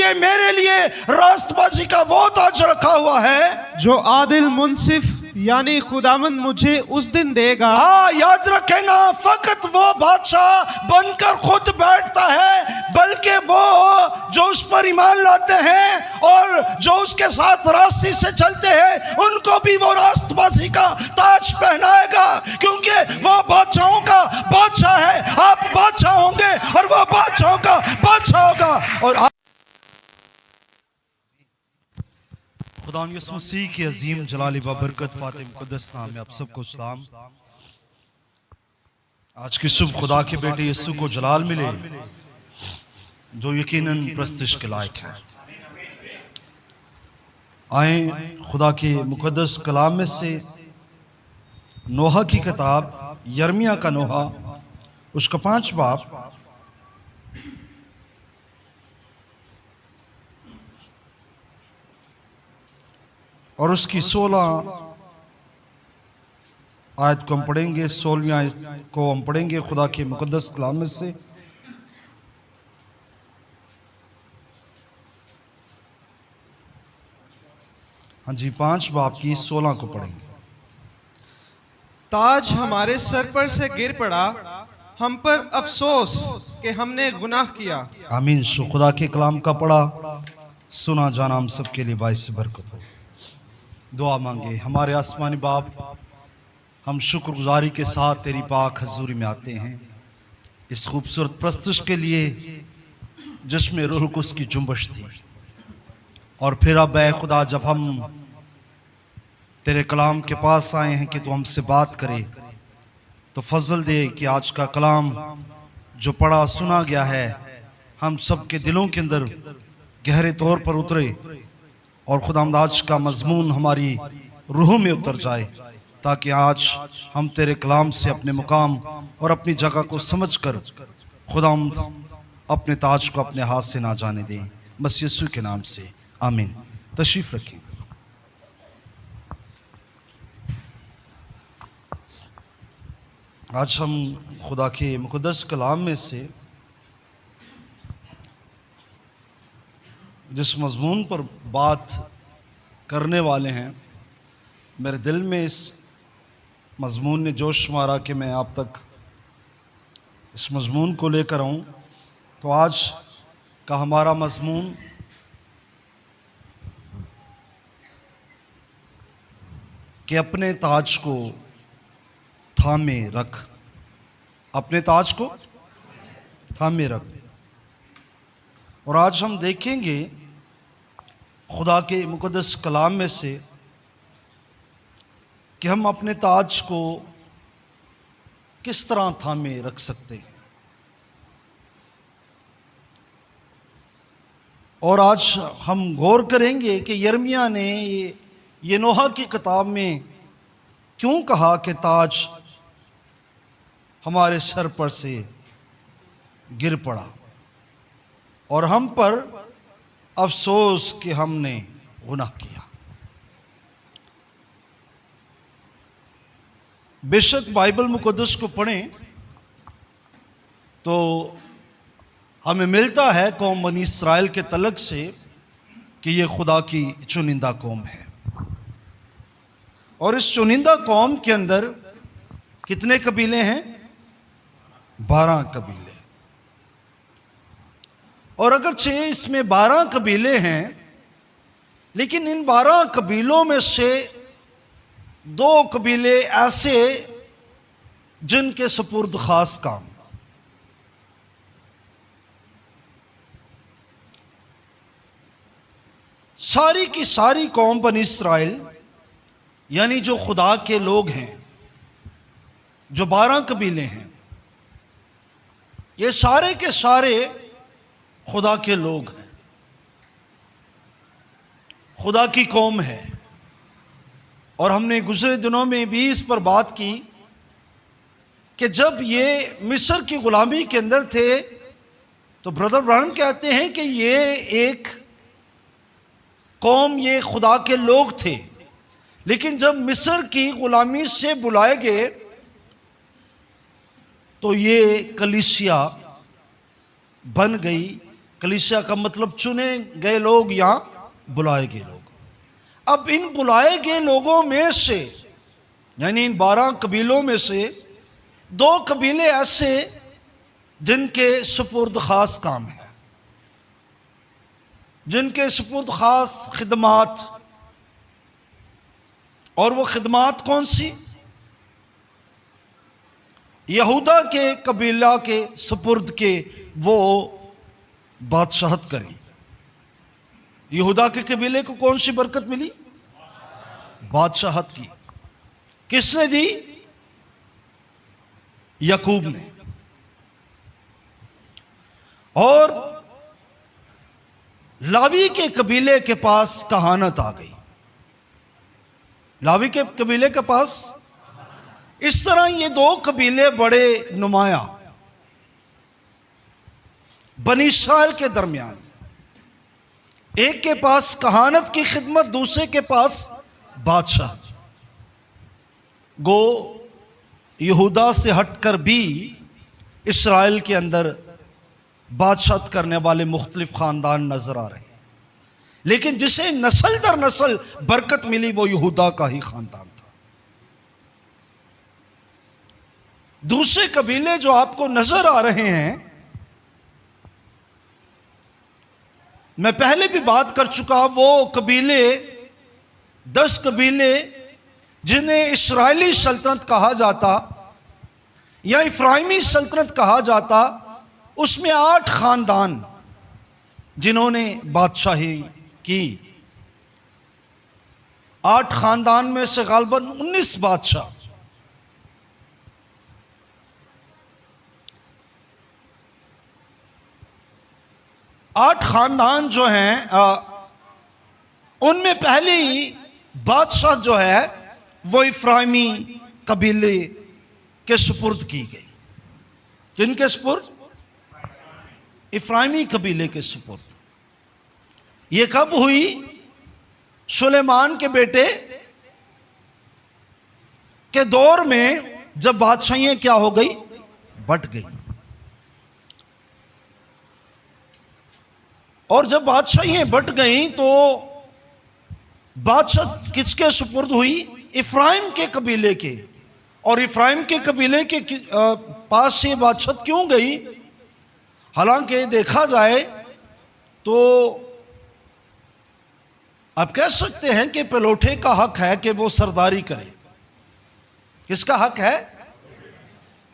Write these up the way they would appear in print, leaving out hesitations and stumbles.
क्योंकि मेरे लिए रास्तबाजी का वो ताज रखा हुआ है जो आदिल मुंसिफ यानी खुदावंद मुझे उस दिन देगा। हाँ, याद रखे ना, फकत वो बादशाह बनकर खुद बैठता है, बल्कि वो जो उस पर ईमान लाते हैं और जो उसके साथ रास्ते से चलते हैं उनको भी वो रास्तबाजी का ताज पहनाएगा, क्योंकि वो बादशाहों का बादशाह है। आप बादशाह होंगे और वो बादशाहों का बादशाह होगा। और खुदा यसु मसीह की अजीम जलाली बरकत फातिह मुक़द्दस नाम में आप सबको सलाम। आज की सुबह खुदा के बेटे यीशु को जलाल मिले जो यकीनन प्रस्तिश के लायक है। आए खुदा के मुक़द्दस कलाम में से नोहा की किताब, यर्मिया का नोहा, उसका 5 बाब और उसकी 16 आयत को हम पढ़ेंगे। 16वीं आयत को हम पढ़ेंगे खुदा के मुक़द्दस कलाम में से। हाँ जी, 5 बाब की 16 को पढ़ेंगे। ताज हमारे सर पर से गिर पड़ा, हम पर अफसोस कि हमने गुनाह किया। आमीन। सो खुदा के कलाम का पढ़ा सुना जाना हम सबके लिए बाइस बरकत हो। दुआ मांगे। हमारे आसमानी बाप, हम शुक्रगुजारी के साथ तेरी पाक हजूरी में आते हैं इस खूबसूरत प्रस्तुश के लिए जिसमें रूह कुस की जुम्बश थी। और फिर अब ऐ खुदा, जब हम तेरे कलाम के पास आए हैं कि तू हमसे बात करे, तो फजल दे कि आज का कलाम जो पढ़ा सुना गया है हम सब के दिलों के अंदर गहरे तौर पर उतरे और खुदावंद आज का मजमून हमारी रूह में उतर जाए, ताकि आज हम तेरे कलाम से अपने मुकाम और अपनी जगह को समझकर खुदावंद अपने ताज को अपने हाथ से ना जाने दें। बस यीशु के नाम से आमीन। तशरीफ रखें। आज हम खुदा के मुक़द्दस कलाम में से जिस मजमून पर बात करने वाले हैं, मेरे दिल में इस मजमून ने जोश मारा कि मैं आप तक इस मजमून को लेकर आऊँ। तो आज का हमारा मजमून कि अपने ताज को थामे रख, अपने ताज को थामे रख। और आज हम देखेंगे खुदा के मुक़द्दस कलाम में से कि हम अपने ताज को किस तरह थामे रख सकते हैं। और आज हम गौर करेंगे कि यर्मिया ने ये नोहा की किताब में क्यों कहा कि ताज हमारे सर पर से गिर पड़ा और हम पर अफसोस कि हमने गुनाह किया। बेशक बाइबल मुक़द्दस को पढ़ें तो हमें मिलता है कौम बनी इस्राएल के तलक से कि ये खुदा की चुनिंदा कौम है। और इस चुनिंदा कौम के अंदर कितने कबीले हैं? 12 कबीले। और अगरचे इसमें 12 कबीले हैं, लेकिन इन 12 कबीलों में से 2 कबीले ऐसे जिनके सपुर्द खास काम। सारी की सारी कौम बनी इस्राएल यानी जो खुदा के लोग हैं, जो 12 कबीले हैं, ये सारे के सारे खुदा के लोग हैं, खुदा की कौम है। और हमने गुज़रे दिनों में भी इस पर बात की कि जब ये मिस्र की गुलामी के अंदर थे तो ब्रदर ब्रानम कहते हैं कि ये एक कौम, ये खुदा के लोग थे, लेकिन जब मिस्र की गुलामी से बुलाए गए तो ये कलीसिया बन गई, कलीसिया का मतलब चुने गए लोग या बुलाए गए लोग। अब इन बुलाए गए लोगों में से, यानी इन 12 कबीलों में से 2 कबीले ऐसे जिनके सुपुर्द खास काम है, जिनके सुपुर्द खास खिदमात। और वो खिदमात कौन सी? यहूदा के कबीला के सुपुर्द के वो बादशाहत करें। यहूदा के कबीले को कौन सी बरकत मिली? बादशाहत की। किसने दी? याकूब ने। और लावी के कबीले के पास कहानत आ गई। लावी के कबीले के पास इस तरह ये 2 कबीले बड़े नुमाया बनी इस्राएल के दरमियान, एक के पास कहानत की खिदमत, दूसरे के पास बादशाह। गो यहूदा से हटकर भी इस्राएल के अंदर बादशाहत करने वाले मुख्तलिफ खानदान नजर आ रहे हैं, लेकिन जिसे नस्ल दर नस्ल बरकत मिली वो यहूदा का ही खानदान था। दूसरे कबीले जो आपको नजर आ रहे हैं, मैं पहले भी बात कर चुका, वो कबीले 10 कबीले जिन्हें इस्राएली सल्तनत कहा जाता या इफ्राइमी सल्तनत कहा जाता, उसमें 8 खानदान जिन्होंने बादशाही की। 8 खानदान में से गालबन 19 बादशाह। आठ खानदान जो हैं उनमें पहले ही बादशाह जो है वो इफ्राइमी कबीले के सुपुर्द की गई। किनके सुपुर्द? इफ्राइमी कबीले के सुपुर्द। ये कब हुई? सुलेमान के बेटे के दौर में, जब बादशाहियां क्या हो गई? बट गई। और जब बादशाहियां बट गई तो बादशाह किसके सुपुर्द हुई? इफ्राइम के कबीले के। और इफ्राइम के कबीले के पास से बादशाह क्यों गई? हालांकि देखा जाए तो आप कह सकते हैं कि पलोठे का हक है कि वो सरदारी करे। किसका हक है?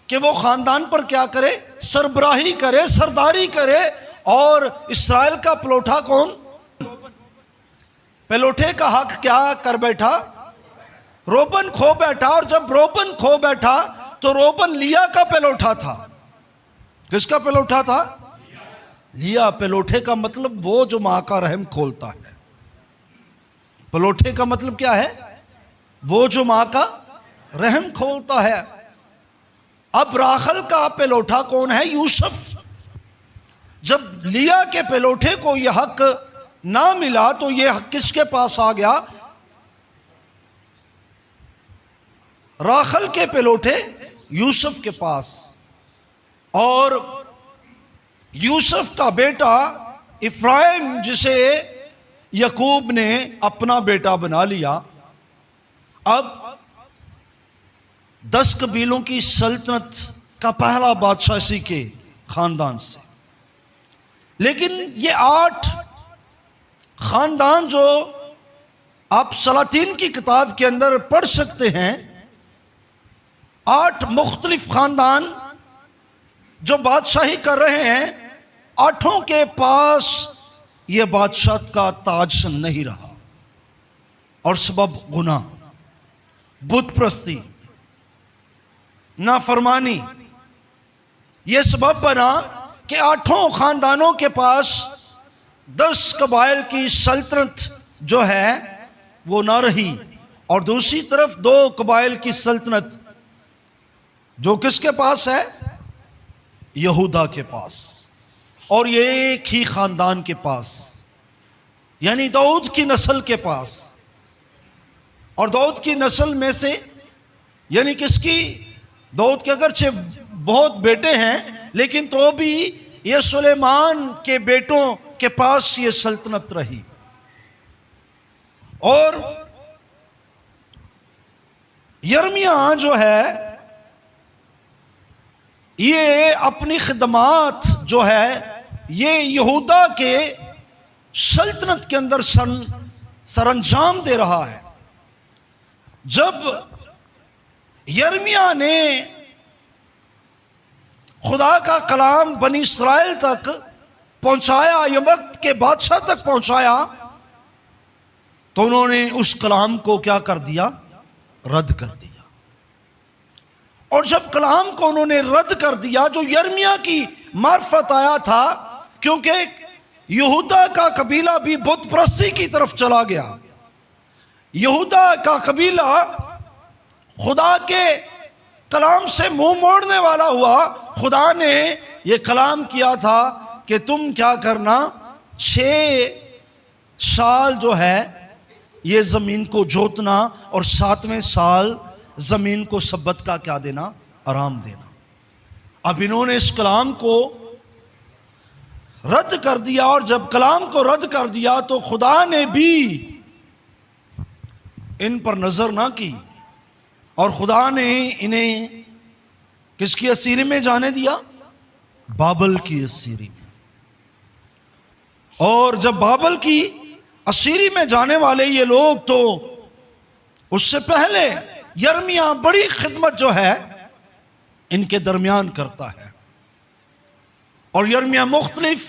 कि वो खानदान पर क्या करे? सरबराही करे, सरदारी करे। और इस्राएल का पलोठा कौन? पलोठे का हक क्या कर बैठा? रोबन खो बैठा। और जब रोबन खो बैठा तो रोबन लिया का पलोठा था। किसका पलोठा था? लिया। पलोठे का मतलब वो जो मां का रहम खोलता है। पलोठे का मतलब क्या है? वो जो मां का रहम खोलता है। अब राखल का पलोठा कौन है? यूसुफ। जब लिया के पलोठे को यह हक ना मिला तो यह हक किसके पास आ गया? राखल के पलोठे यूसुफ के पास। और यूसुफ का बेटा इफ्राइम, जिसे याकूब ने अपना बेटा बना लिया, अब 10 कबीलों की सल्तनत का पहला बादशाह इसी के खानदान से। लेकिन ये 8 खानदान जो आप सलातीन की किताब के अंदर पढ़ सकते हैं, 8 मुख्तलिफ खानदान जो बादशाही कर रहे हैं, 8 के पास ये बादशाह का ताज नहीं रहा। और सबब गुनाह, बुत प्रस्ती, नाफरमानी, ये सबब बना कि 8 खानदानों के पास 10 कबाइल की सल्तनत जो है वो ना रही। और दूसरी तरफ 2 कबाइल की सल्तनत जो किसके पास है? यहूदा के पास। और ये एक ही खानदान के पास, यानी दाऊद की नस्ल के पास। और दाऊद की नस्ल में से, यानी किसकी? दाऊद के अगरचे बहुत बेटे हैं, लेकिन तो भी ये सुलेमान के बेटों के पास ये सल्तनत रही। और यिर्मयाह जो है ये अपनी खिदमात जो है ये यहूदा के सल्तनत के अंदर सरंजाम दे रहा है। जब यिर्मयाह ने खुदा का कलाम बनी इस्राएल तक पहुंचाया, ये वक्त के बादशाह तक पहुंचाया, तो उन्होंने उस कलाम को क्या कर दिया? रद्द कर दिया। और जब कलाम को उन्होंने रद्द कर दिया जो यिर्मयाह की मार्फत आया था, क्योंकि यहूदा का कबीला भी बुत परस्ती की तरफ चला गया, यहूदा का कबीला खुदा के कलाम से मुंह मोड़ने वाला हुआ। खुदा ने यह कलाम किया था कि तुम क्या करना, 6 साल जो है ये जमीन को जोतना और 7वें साल जमीन को सब्बत का क्या देना? आराम देना। अब इन्होंने इस कलाम को रद्द कर दिया, और जब कलाम को रद्द कर दिया तो खुदा ने भी इन पर नजर ना की, और खुदा ने इन्हें किसकी असीरी में जाने दिया? बाबल की असीरी में। और जब बाबल की असीरी में जाने वाले ये लोग, तो उससे पहले यिर्मयाह बड़ी खिदमत जो है इनके दरमियान करता है। और यिर्मयाह मुख्तलिफ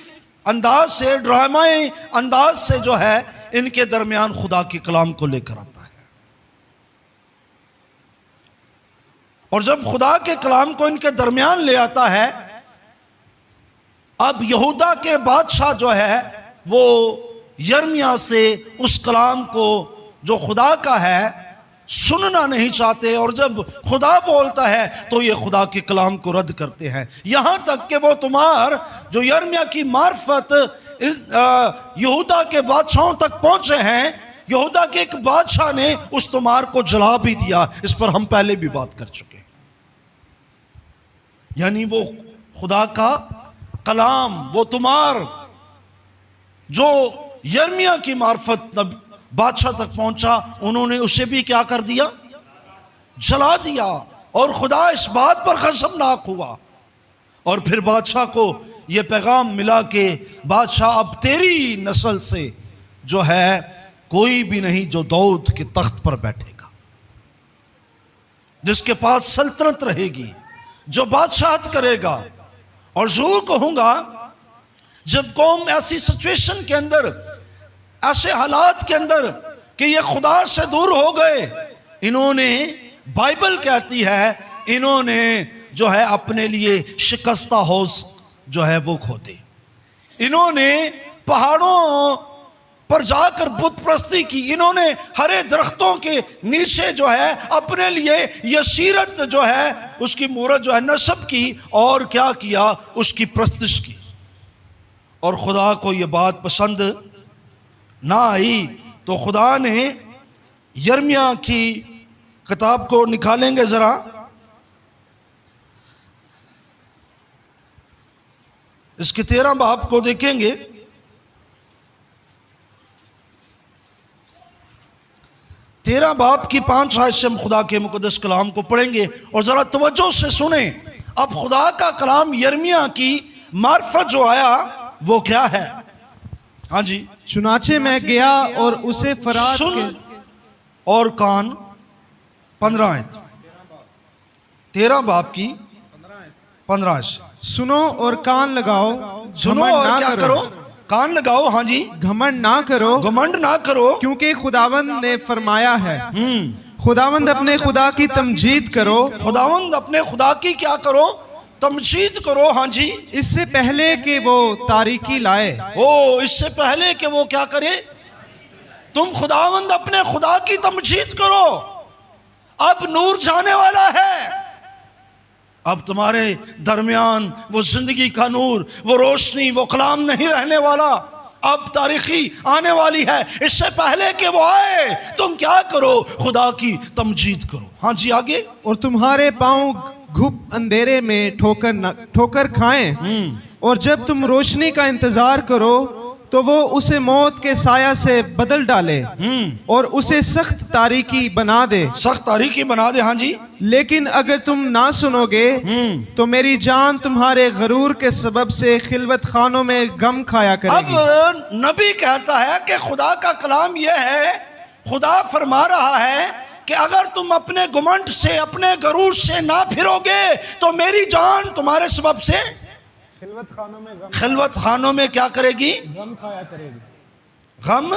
अंदाज से, ड्रामाई अंदाज से जो है इनके दरमियान खुदा के कलाम को लेकर आता है। और जब खुदा के कलाम को इनके दरमियान ले आता है, अब यहूदा के बादशाह जो है वो यिर्मयाह से उस कलाम को जो खुदा का है सुनना नहीं चाहते, और जब खुदा बोलता है तो ये खुदा के कलाम को रद्द करते हैं। यहां तक कि वो तुम्हार जो यिर्मयाह की मार्फत यहूदा के बादशाहों तक पहुंचे हैं, यहूदा के एक बादशाह ने उस तुम्हार को जला भी दिया। इस पर हम पहले भी बात कर चुके। यानी वो खुदा का कलाम, वो तुम्हार जो यिर्मयाह की मार्फत बादशाह तक पहुंचा, उन्होंने उसे भी क्या कर दिया? जला दिया। और खुदा इस बात पर खशमनाक हुआ, और फिर बादशाह को यह पैगाम मिला कि बादशाह अब तेरी नस्ल से जो है कोई भी नहीं जो दाऊद के तख्त पर बैठेगा, जिसके पास सल्तनत रहेगी, जो बादशाहत करेगा। और जरूर कहूंगा, जब कौम ऐसी सिचुएशन के अंदर, ऐसे हालात के अंदर कि ये खुदा से दूर हो गए, इन्होंने, बाइबल कहती है, इन्होंने जो है अपने लिए शिकस्ता हौस जो है वो खोदे। इन्होंने पहाड़ों पर जाकर बुत परस्ती की, इन्होंने हरे दरख्तों के नीचे जो है अपने लिए यसीरत जो है उसकी मूरत जो है नस्ब की, और क्या किया? उसकी प्रस्तिश की। और खुदा को यह बात पसंद ना आई, तो खुदा ने यिर्मयाह की किताब को निकालेंगे जरा, इसके 13 बाब को देखेंगे। 13 बाब की 5 आयत से हम खुदा के मुकद्दस कलाम को पढ़ेंगे, और जरा तवज्जो से सुने। अब खुदा का कलाम यिर्मयाह की मार्फत जो आया वो क्या है? हाँ जी। चुनाचे मैं गया और उसे फरात सुन के और कान, 15 आयत, 13 बाब की 15 आयत। सुनो और कान लगाओ, सुनो और क्या करो? कान लगाओ। हाँ जी। घमंड ना करो, घमंड ना करो, क्योंकि खुदावंद ने फरमाया है। खुदावंद अपने खुदा की तमजीद करो, खुदावंद अपने खुदा की क्या करो? तमजीद करो। हाँ जी। इससे पहले कि वो तारीकी लाए, ओ, इससे पहले कि वो क्या करे? तुम खुदावंद अपने खुदा की तमजीद करो। अब नूर जाने वाला है, अब तुम्हारे दरमियान वो जिंदगी का नूर, वो रोशनी, वो कलाम नहीं रहने वाला। अब तारीखी आने वाली है। इससे पहले कि वो आए तुम क्या करो? खुदा की तमजीद करो। हाँ जी, आगे। और तुम्हारे पांव घुप अंधेरे में ठोकर खाएं, और जब तुम रोशनी का इंतजार करो तो वो उसे मौत के साया से बदल डाले और उसे सख्त तारीकी बना दे। सख्त तारीकी बना दे। हाँ जी। लेकिन अगर तुम ना सुनोगे तो मेरी जान तुम्हारे गरूर के सबब से खिलवत खानों में गम खाया करेगी। अब नबी कहता है कि खुदा का कलाम यह है, खुदा फरमा रहा है कि अगर तुम अपने गुमंड से, अपने गरूर से ना फिरोगे तो मेरी जान तुम्हारे सबब से खिलवत खानों में क्या करेगी? गम खाया करेगी। गम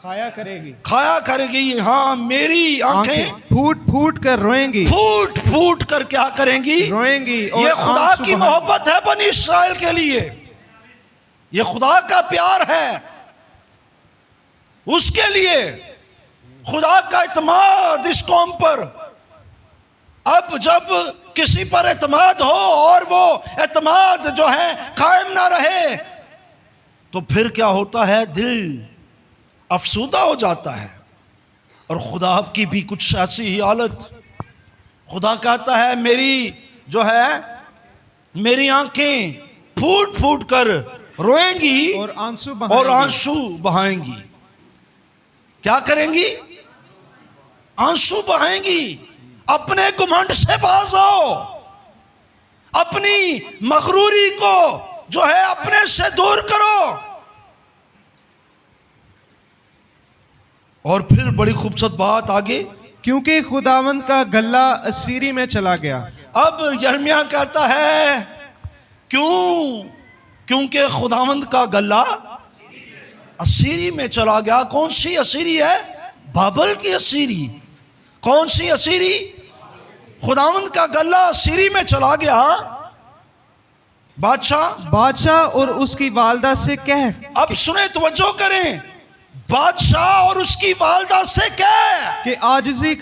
खाया करेगी। हाँ, मेरी आंखें फूट फूट कर रोएंगी। फूट फूट कर क्या करेंगी? रोएंगी। ये खुदा की मोहब्बत है बनी इस्राएल के लिए, ये खुदा का प्यार है उसके लिए, खुदा का इत्मीनान इस कौम पर। अब जब किसी पर एतमाद हो और वो एतमाद जो है कायम ना रहे तो फिर क्या होता है? दिल अफसुदा हो जाता है। और खुदा की भी कुछ ऐसी ही हालत। खुदा कहता है मेरी जो है, मेरी आंखें फूट फूट कर रोएंगी और आंसू बहाएंगी। क्या करेंगी? आंसू बहाएंगी। अपने घमंड से बाज आओ, अपनी मगरूरी को जो है अपने से दूर करो। और फिर बड़ी खूबसूरत बात आगे, क्योंकि खुदावंद का गला असीरी में चला गया। अब यिर्मयाह कहता है क्यों? क्योंकि खुदावंद का गला असीरी में चला गया। कौन सी असीरी है? बाबल की असीरी। कौन सी असीरी? खुदावंद का गला असीरी में चला गया। बादशाह और उसकी वालदा से कह। अब सुने, तवज्जो करें। बादशाह और उसकी वालदा से कह कि आजिज़ी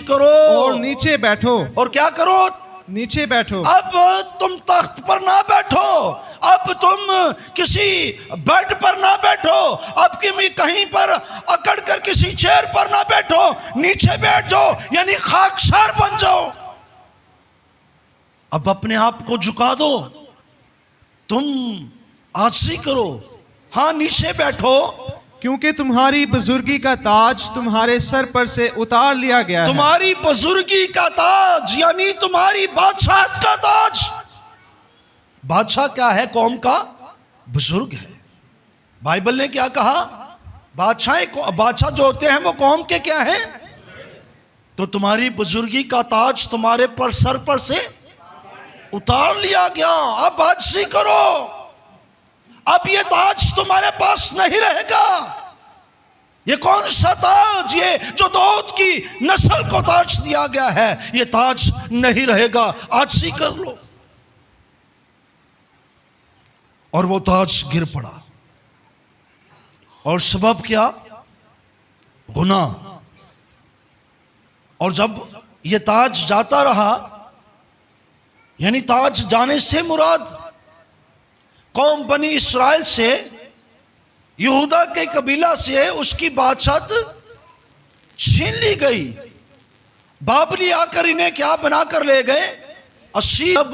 करो और नीचे बैठो। और क्या करो? नीचे बैठो। अब तुम तख्त पर ना बैठो, अब तुम किसी बेड पर ना बैठो, अब कहीं पर अकड़ कर किसी चेयर पर ना बैठो, नीचे बैठ जाओ, यानी खाकसार बन जाओ। अब अपने आप को झुका दो, तुम आजिज़ी करो। हाँ, नीचे बैठो, क्योंकि तुम्हारी बुजुर्गी का ताज तुम्हारे सर पर से उतार लिया गया है। तुम्हारी बुजुर्गी का ताज यानी तुम्हारी बादशाहत का ताज। बादशाह क्या है? कौम का बुजुर्ग है। बाइबल ने क्या कहा? बादशाह जो होते हैं वो कौम के क्या हैं? तो तुम्हारी बुजुर्गी का ताज तुम्हारे पर सर पर से उतार लिया गया। अब बादशाही करो। अब ये ताज तुम्हारे पास नहीं रहेगा। ये कौन सा ताज? ये जो दाऊद की नस्ल को ताज दिया गया है, ये ताज नहीं रहेगा। आज ही कर लो। और वो ताज गिर पड़ा। और सबब क्या? गुनाह। और जब ये ताज जाता रहा, यानी ताज जाने से मुराद कौम बनी इस्राएल से, यहूदा के कबीला से उसकी बादशाहत छीन ली गई। बाबली आकर इन्हें क्या बनाकर ले गए? अब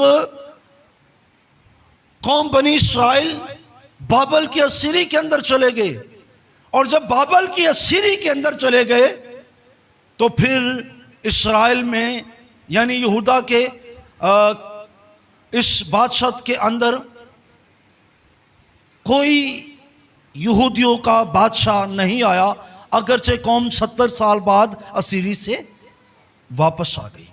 कौम बनी इस्राएल बाबल की असीरी के अंदर चले गए। और जब बाबल की असीरी के अंदर चले गए तो फिर इस्राएल में यानी यहूदा के इस बादशाहत के अंदर कोई यहूदियों का बादशाह नहीं आया, अगरचे कौम 70 साल बाद असीरी से वापस आ गई।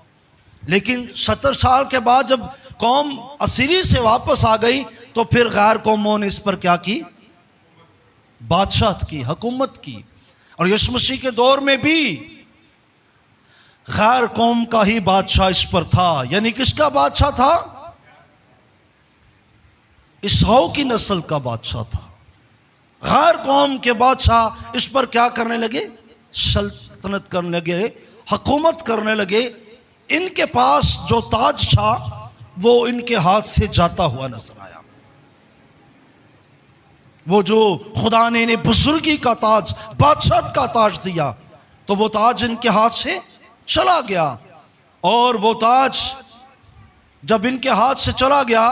लेकिन 70 साल के बाद जब कौम असीरी से वापस आ गई तो फिर गैर कौमों ने इस पर क्या की? बादशाहत की, हुकूमत की। और यीशु मसीह के दौर में भी गैर कौम का ही बादशाह इस पर था। यानी किसका बादशाह था? ईसाऊ की नस्ल का बादशाह था। गैर कौम के बादशाह इस पर क्या करने लगे? सल्तनत करने लगे, हुकूमत करने लगे। इनके पास जो ताज था वो इनके हाथ से जाता हुआ नजर आया। वो जो खुदा ने इन्हें बुजुर्गी का ताज, बादशाहत का ताज दिया, तो वो ताज इनके हाथ से चला गया। और वो ताज जब इनके हाथ से चला गया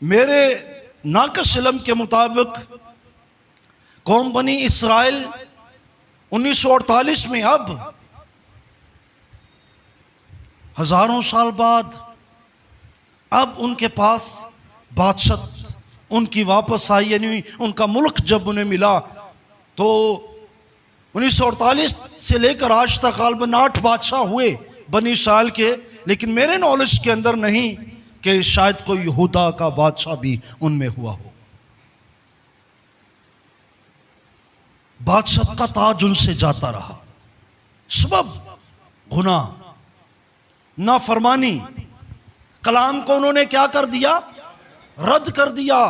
मेरे नाकस इल्म के मुताबिक कौम बनी इसराइल 1948 में, अब हजारों साल बाद अब उनके पास बादशाह उनकी वापस आई, यानी उनका मुल्क जब उन्हें मिला तो 1948 से लेकर आज तक गालबन 8 बादशाह हुए बनी इसराइल के, लेकिन मेरे नॉलेज के अंदर नहीं कि शायद कोई यहूदा का बादशाह भी उनमें हुआ हो। बादशाह का ताज उनसे जाता रहा, सबब गुनाह, नाफरमानी, कलाम को उन्होंने क्या कर दिया, रद्द कर दिया।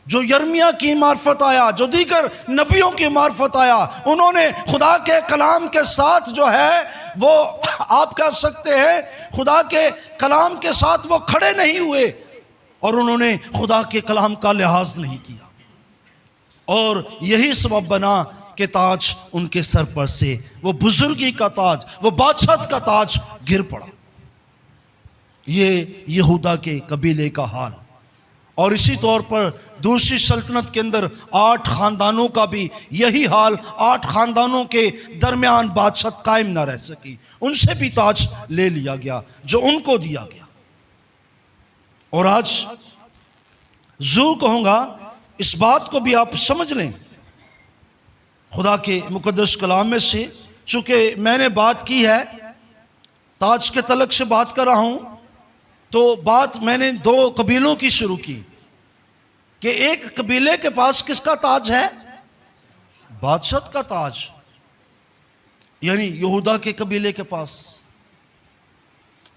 जो यर्मिया की मार्फत आया, जो दीगर नबियों की मार्फत आया, उन्होंने खुदा के कलाम के साथ जो है वो आप कह सकते हैं खुदा के कलाम के साथ वो खड़े नहीं हुए और उन्होंने खुदा के कलाम का लिहाज नहीं किया, और यही सबब बना कि ताज उनके सर पर से वो बुजुर्गी का ताज, वो बादशाह का ताज गिर पड़ा। ये यहूदा के कबीले का हाल। और इसी तौर पर दूसरी सल्तनत के अंदर 8 खानदानों का भी यही हाल, 8 खानदानों के दरमियान बादशाह कायम ना रह सकी, उनसे भी ताज ले लिया गया जो उनको दिया गया। और आज ज़रूर कहूँगा इस बात को भी आप समझ लें खुदा के मुकद्दस कलाम में से, चूँकि मैंने बात की है ताज के तलक से बात कर रहा हूँ, तो बात मैंने 2 कबीलों की शुरू की कि एक कबीले के पास किसका ताज है, बादशाह का ताज, यानी यहूदा के कबीले के पास,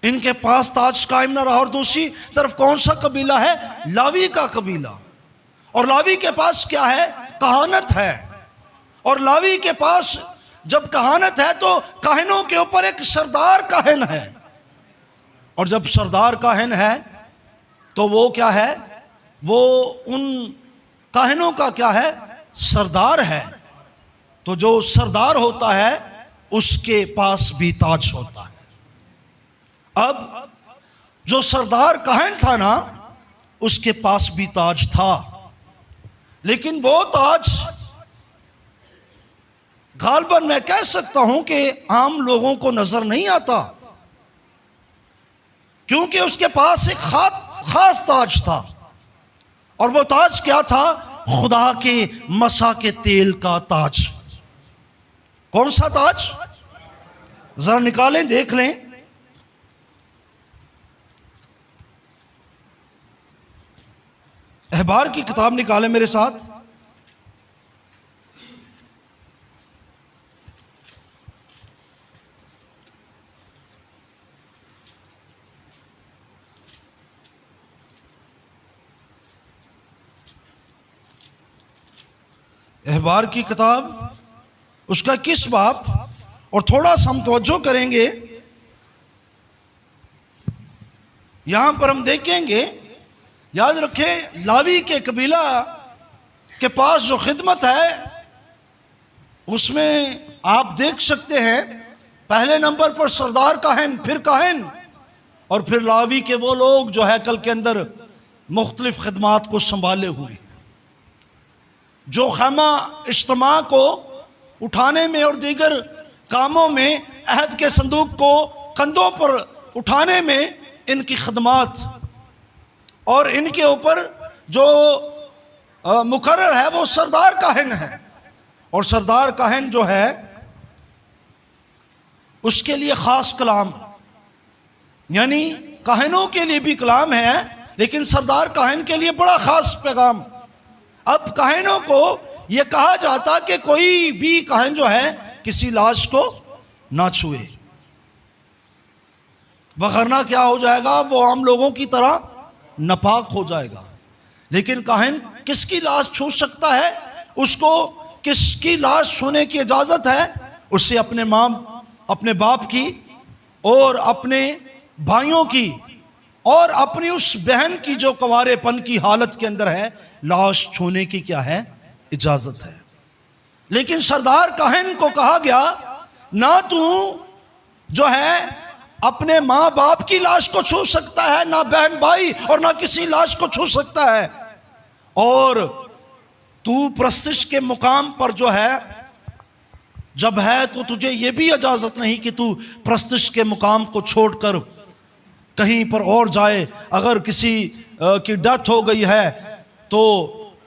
इनके पास ताज कायम ना रहा। और दूसरी तरफ कौन सा कबीला है, लावी का कबीला, और लावी के पास क्या है, कहानत है, और लावी के पास जब कहानत है तो काहिनों के ऊपर एक सरदार काहिन है, और जब सरदार काहिन है तो वो क्या है, वो उन काहिनों का क्या है, सरदार है। तो जो सरदार होता है उसके पास भी ताज होता है। अब जो सरदार काहिन था ना, उसके पास भी ताज था, लेकिन वो ताज गालबन मैं कह सकता हूं कि आम लोगों को नजर नहीं आता, क्योंकि उसके पास एक खास ताज था, और वो ताज क्या था, खुदा के मसा के तेल का ताज। कौन सा ताज, जरा निकालें देख लें। अहबार की किताब निकालें मेरे साथ। अहबार की किताब उसका 21 बाब, और थोड़ा सा हम तवज्जो करेंगे, यहां पर हम देखेंगे, याद रखें लावी के कबीला के पास जो खिदमत है उसमें आप देख सकते हैं पहले नंबर पर सरदार काहिन, फिर काहिन, और फिर लावी के वो लोग जो है कल के अंदर मुख्तलिफ खिदमात को संभाले हुए, जो खैमा इज्तिमा को उठाने में और दीगर कामों में, अहद के संदूक को कंधों पर उठाने में इनकी खदमात, और इनके ऊपर जो मुकर्रर है वो सरदार काहिन है। और सरदार काहिन जो है उसके लिए ख़ास कलाम, यानी काहिनों के लिए भी कलाम है, लेकिन सरदार काहिन के लिए बड़ा ख़ास पैगाम। अब काहिनों को यह कहा जाता कि कोई भी काहिन जो है किसी लाश को ना छुए, वरना क्या हो जाएगा, वो आम लोगों की तरह नापाक हो जाएगा। लेकिन काहिन किसकी लाश छू सकता है, उसको किसकी लाश छूने की इजाज़त है, उससे अपने माँ, अपने बाप की, और अपने भाइयों की, और अपनी उस बहन की जो कंवारेपन की हालत के अंदर है, लाश छूने की क्या है, इजाज़त है। लेकिन सरदार काहिन को कहा गया, ना तू जो है अपने माँ बाप की लाश को छू सकता है, ना बहन भाई और ना किसी लाश को छू सकता है। और तू प्रस्तिश के मुकाम पर जो है जब है तो तुझे ये भी इजाजत नहीं कि तू प्रस्तिश के मुकाम को छोड़कर कहीं पर और जाए। अगर किसी की डेथ हो गई है तो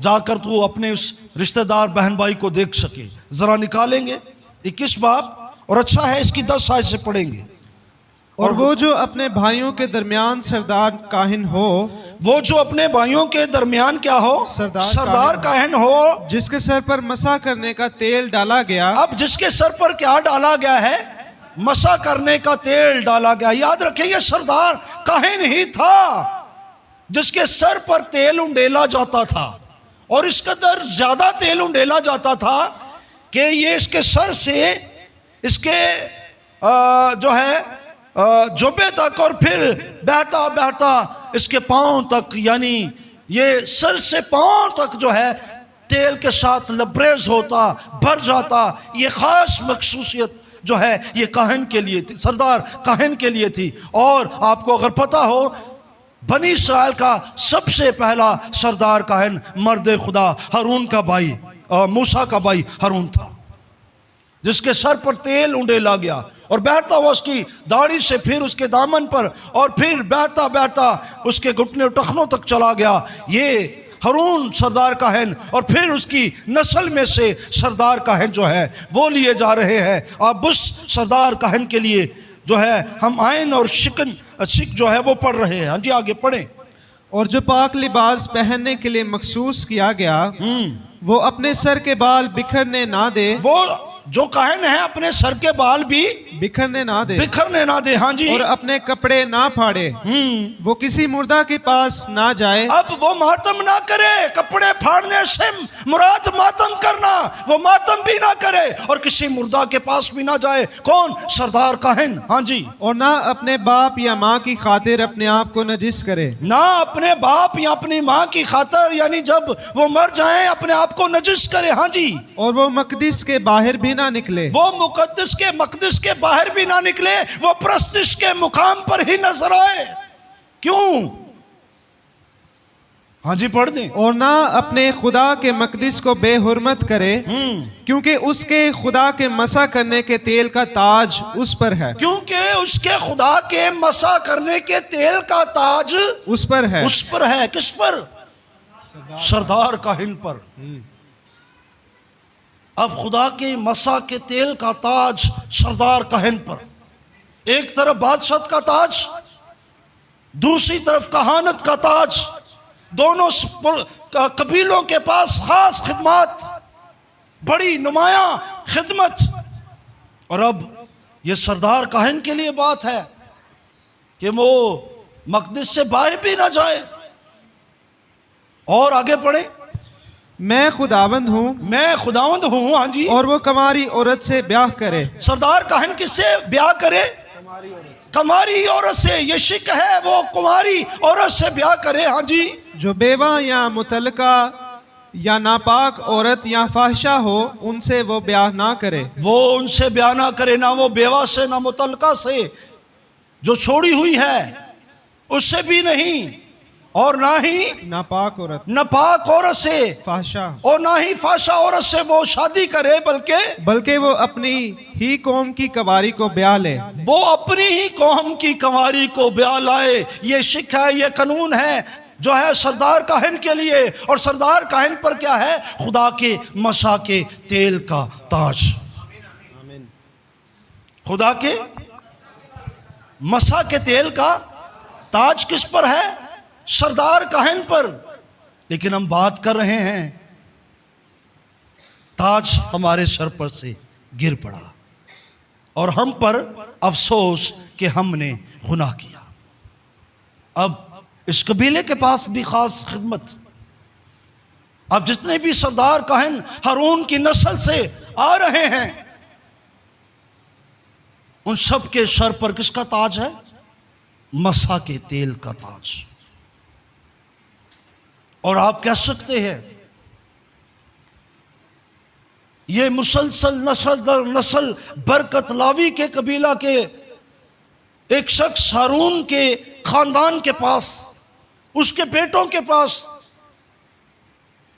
जाकर तू अपने उस रिश्तेदार बहन भाई को देख सके। जरा निकालेंगे 21 बाब, और अच्छा है इसकी 10 आयत से पढ़ेंगे। और वो जो अपने भाइयों के दरमियान सरदार काहिन हो, वो जो अपने भाइयों के दरमियान क्या हो, सरदार काहिन हो, जिसके सर पर मसा करने का तेल डाला गया। अब जिसके सर पर क्या डाला गया है, मसा करने का तेल डाला गया। याद रखें ये सरदार काहिन ही था जिसके सर पर तेल उंडेला जाता था, और इस कदर ज्यादा तेल उंडेला जाता था कि ये इसके सर से इसके जो है जुबे तक और फिर बहता बहता इसके पांव तक, यानी ये सर से पांव तक जो है तेल के साथ लबरेज होता, भर जाता। ये खास मखसूसियत जो है ये काहिन के लिए थी, सरदार काहिन के लिए थी। और आपको अगर पता हो, बनी इस्राएल का सबसे पहला सरदार काहिन मर्द खुदा हारून का भाई, मूसा का भाई हारून था, जिसके सर पर तेल उंडेला गया और बहता हुआ उसकी दाढ़ी से फिर उसके दामन पर और फिर बहता बहता उसके घुटने टखनों तक चला गया। ये हारून सरदार काहिन, और फिर उसकी नस्ल में से सरदार काहिन जो है वो लिए जा रहे हैं। अब उस सरदार काहिन के लिए जो है हम आयन और शिक जो है वो पढ़ रहे हैं। हाँ जी, आगे पढ़ें। और जो पाक लिबास पहनने के लिए मखसूस किया गया, वो अपने सर के बाल बिखरने ना दे। वो जो काहिन है अपने सर के बाल भी बिखरने ना दे, बिखरने ना दे। हाँ जी। और अपने कपड़े ना फाड़े। वो किसी मुर्दा के पास ना जाए। अब वो मातम ना करे, कपड़े फाड़ने से मुराद मातम करना, वो मातम भी ना करे और किसी मुर्दा के पास भी ना जाए। कौन? सरदार काहिन। हाँ जी। और ना अपने बाप या माँ की खातिर अपने आप को नजिस करे। ना अपने बाप या अपनी माँ की खातिर, यानी जब वो मर जाए अपने आप को नजिस करे। हाँ जी। और वो मकदिस के बाहर भी ना निकले, वो मुकद्दस के मकदिस के बाहर भी ना निकले, वो प्रस्तिश के मुकाम पर ही नजर आए। क्यों? हाँ जी, पढ़ दें। और ना अपने खुदा के मकदिस को बेहुरमत करे, क्योंकि उसके खुदा के मसा करने के तेल का ताज उस पर है। क्योंकि उसके खुदा के मसा करने के तेल का ताज उस पर है। उस पर है। किस पर? सरदार काहिन पर। अब खुदा के मसा के तेल का ताज सरदार काहिन पर। एक तरफ बादशाह का ताज, दूसरी तरफ कहानत का ताज। दोनों कबीलों के पास खास खिदमत, बड़ी नुमाया खिदमत। और अब ये सरदार काहिन के लिए बात है कि वो मकदिस से बाहर भी ना जाए। और आगे पढ़े। मैं खुदावंद हूँ, मैं खुदावंद हूँ। हाँ जी। और वो कमारी औरत से ब्याह करे। सरदार काहिन किससे ब्याह करे? कमारी औरत से। ये शिक है, वो कुमारी औरत से ब्याह करे। हाँ जी। जो बेवा या मुतलका या नापाक औरत या फाहिशा हो, उनसे वो ब्याह ना करे। वो उनसे ब्याह ना करे, ना वो बेवा से, ना मुतलका से, जो छोड़ी हुई है उससे भी नहीं, और ना ही नापाक औरत, नापाक औरत से, फाहिशा, और ना ही फाशा औरत से वो शादी करे, बल्कि वो अपनी ही कौम की कवारी को ब्याह ले। वो अपनी ही कौम की कंवारी को ब्याह लाए। ये शिक है, ये कानून है जो है सरदार काहिन के लिए। और सरदार काहिन पर क्या है? खुदा के मसा के तेल का ताज। खुदा के मसा के तेल का ताज किस पर है? सरदार काहिन पर। लेकिन हम बात कर रहे हैं, ताज हमारे सर पर से गिर पड़ा और हम पर अफसोस कि हमने गुनाह किया। अब इस कबीले के पास भी खास खिदमत। अब जितने भी सरदार काहिन हारून की नस्ल से आ रहे हैं, उन सब के सर पर किसका ताज है? मसा के तेल का ताज। और आप कह सकते हैं ये मुसलसल नस्ल दर नस्ल बरकत लावी के कबीला के एक शख्स हारून के खानदान के पास, उसके बेटों के पास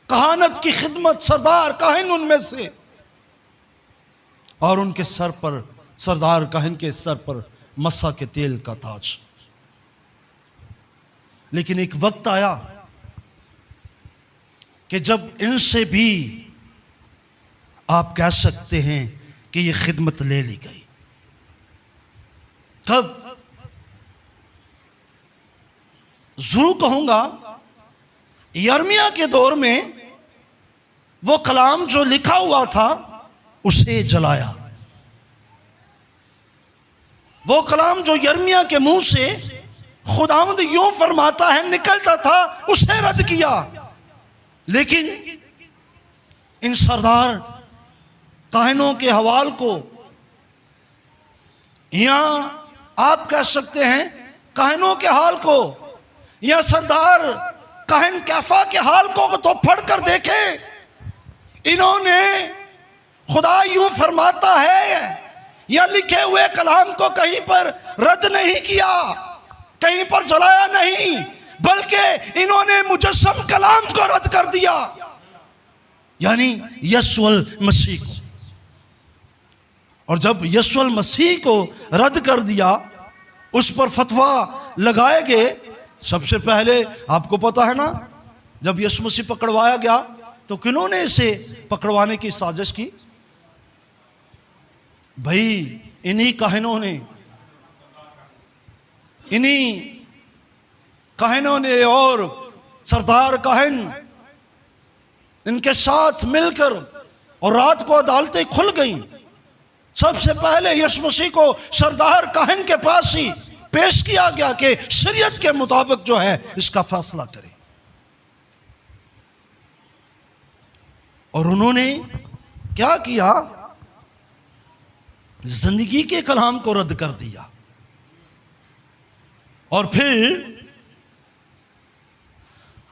कहानत की खिदमत, सरदार काहिन उनमें से, और उनके सर पर, सरदार काहिन के सर पर मसा के तेल का ताज। लेकिन एक वक्त आया कि जब इनसे भी आप कह सकते हैं कि ये खिदमत ले ली गई। कब? जरूर कहूंगा यर्मिया के दौर में वो कलाम जो लिखा हुआ था उसे जलाया। वो कलाम जो यर्मिया के मुंह से खुदावंद यूं फरमाता है निकलता था, उसे रद्द किया। लेकिन इन सरदार काहिनों के हवाल को, या आप कह सकते हैं काहिनों के हाल को, या सरदार काहिन कैफा के हाल को तो पढ़कर देखे। इन्होंने खुदा यूं फरमाता है या लिखे हुए कलाम को कहीं पर रद्द नहीं किया, कहीं पर जलाया नहीं, बल्कि इन्होंने मुजस्सम कलाम को रद्द कर दिया, यानी यीशु मसीह को। और जब यीशु मसीह को रद्द कर दिया, उस पर फतवा लगाए गए। सबसे पहले आपको पता है ना, जब यीशु मसीह पकड़वाया गया तो किन्होंने इसे पकड़वाने की साजिश की? भाई इन्हीं काहिनों ने, इन्हीं काहिनों ने और सरदार काहिन इनके साथ मिलकर, और रात को अदालतें खुल गईं। सबसे पहले यीशु मसीह को सरदार काहिन के पास ही पेश किया गया कि शरीयत के मुताबिक जो है इसका फैसला करे। और उन्होंने क्या किया? जिंदगी के कलाम को रद्द कर दिया। और फिर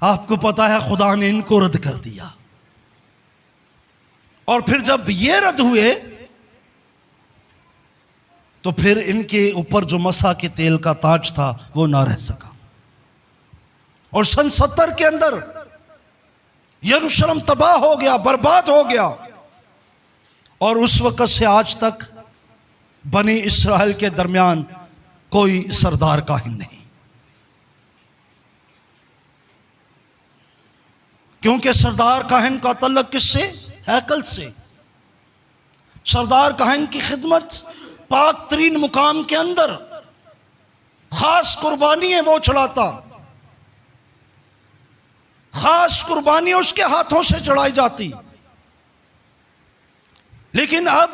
आपको पता है खुदा ने इनको रद्द कर दिया। और फिर जब ये रद्द हुए तो फिर इनके ऊपर जो मसा के तेल का ताज था वो ना रह सका। और सन 70 के अंदर यरूशलेम तबाह हो गया, बर्बाद हो गया। और उस वक्त से आज तक बनी इस्राएल के दरमियान कोई सरदार काहिन नहीं, क्योंकि सरदार काहिन का तल्लुक किससे? हैकल से। सरदार काहिन की खिदमत पाक तरीन मुकाम के अंदर खास कुर्बानी है वो चढ़ाता, खास कुर्बानी उसके हाथों से चढ़ाई जाती। लेकिन अब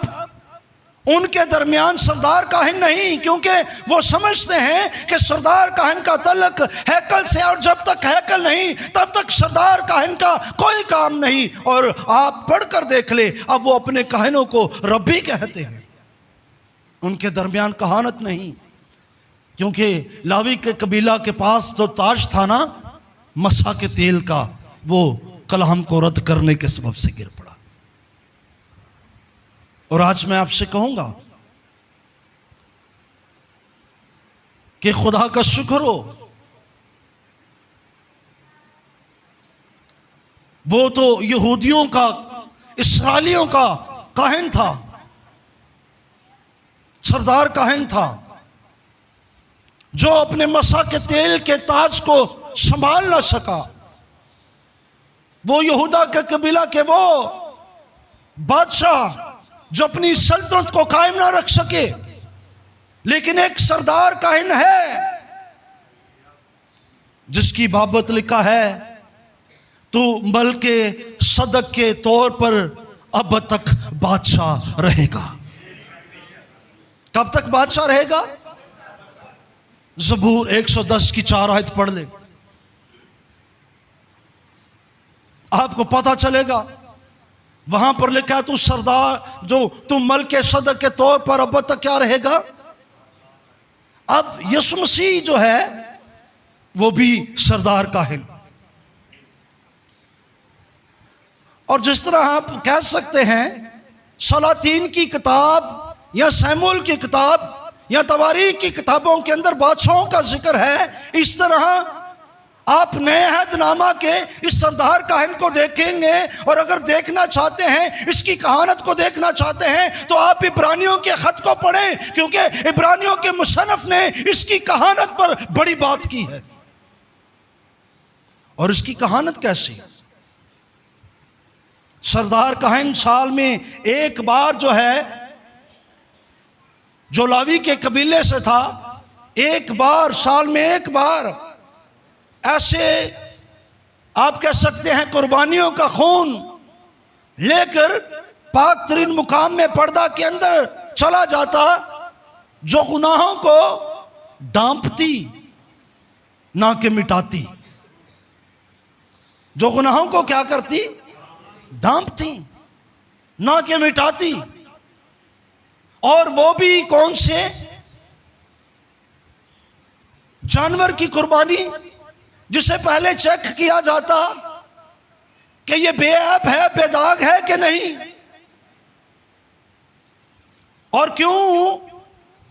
उनके दरमियान सरदार काहिन नहीं, क्योंकि वो समझते हैं कि सरदार काहिन का तल्लुक हैकल से, और जब तक हैकल नहीं तब तक सरदार काहिन का कोई काम नहीं। और आप पढ़कर देख ले, अब वो अपने काहिनों को रब्बी कहते हैं। उनके दरमियान कहानत नहीं, क्योंकि लावी के कबीला के पास जो ताज था ना मसा के तेल का, वो कलाम को रद्द करने के सबब से गिर पड़ा। और आज मैं आपसे कहूंगा कि खुदा का शुक्र हो, वो तो यहूदियों का, इस्राएलियों का काहिन था, सरदार काहिन था, जो अपने मसा के तेल के ताज को संभाल ना सका। वो यहूदा के कबीला के वो बादशाह जो अपनी सल्तनत को कायम ना रख सके। लेकिन एक सरदार काहिन है जिसकी बाबत लिखा है, तू मलके सदक के तौर पर अब तक बादशाह रहेगा। कब तक बादशाह रहेगा? ज़बूर 110 की 4 आयत पढ़ ले, आपको पता चलेगा। वहां पर लिखा है, तू सरदार, जो तू मलके सदक के तौर पर अब तक क्या रहेगा। अब यीशु मसीह जो है वो भी सरदार काहिन। और जिस तरह आप कह सकते हैं सलातीन की किताब या सैमुएल की किताब या तवारीख की किताबों के अंदर बादशाहों का जिक्र है। इस तरह आप नए अहदनामा के इस सरदार काहिन को देखेंगे, और अगर देखना चाहते हैं, इसकी कहानत को देखना चाहते हैं, तो आप इब्रानियों के खत को पढ़ें, क्योंकि इब्रानियों के मुसन्निफ ने इसकी कहानत पर बड़ी बात की है। और इसकी कहानत कैसी? सरदार काहिन साल में एक बार जो है, जो लावी के कबीले से था, एक बार साल में एक बार ऐसे आप कह सकते हैं कुर्बानियों का खून लेकर पाक तरीन मुकाम में पर्दा के अंदर चला जाता, जो गुनाहों को डांपती ना कि मिटाती। जो गुनाहों को क्या करती? डांपती ना कि मिटाती। और वो भी कौन से? जानवर की कुर्बानी, जिसे पहले चेक किया जाता कि ये बेऐब है, बेदाग है कि नहीं। और क्यों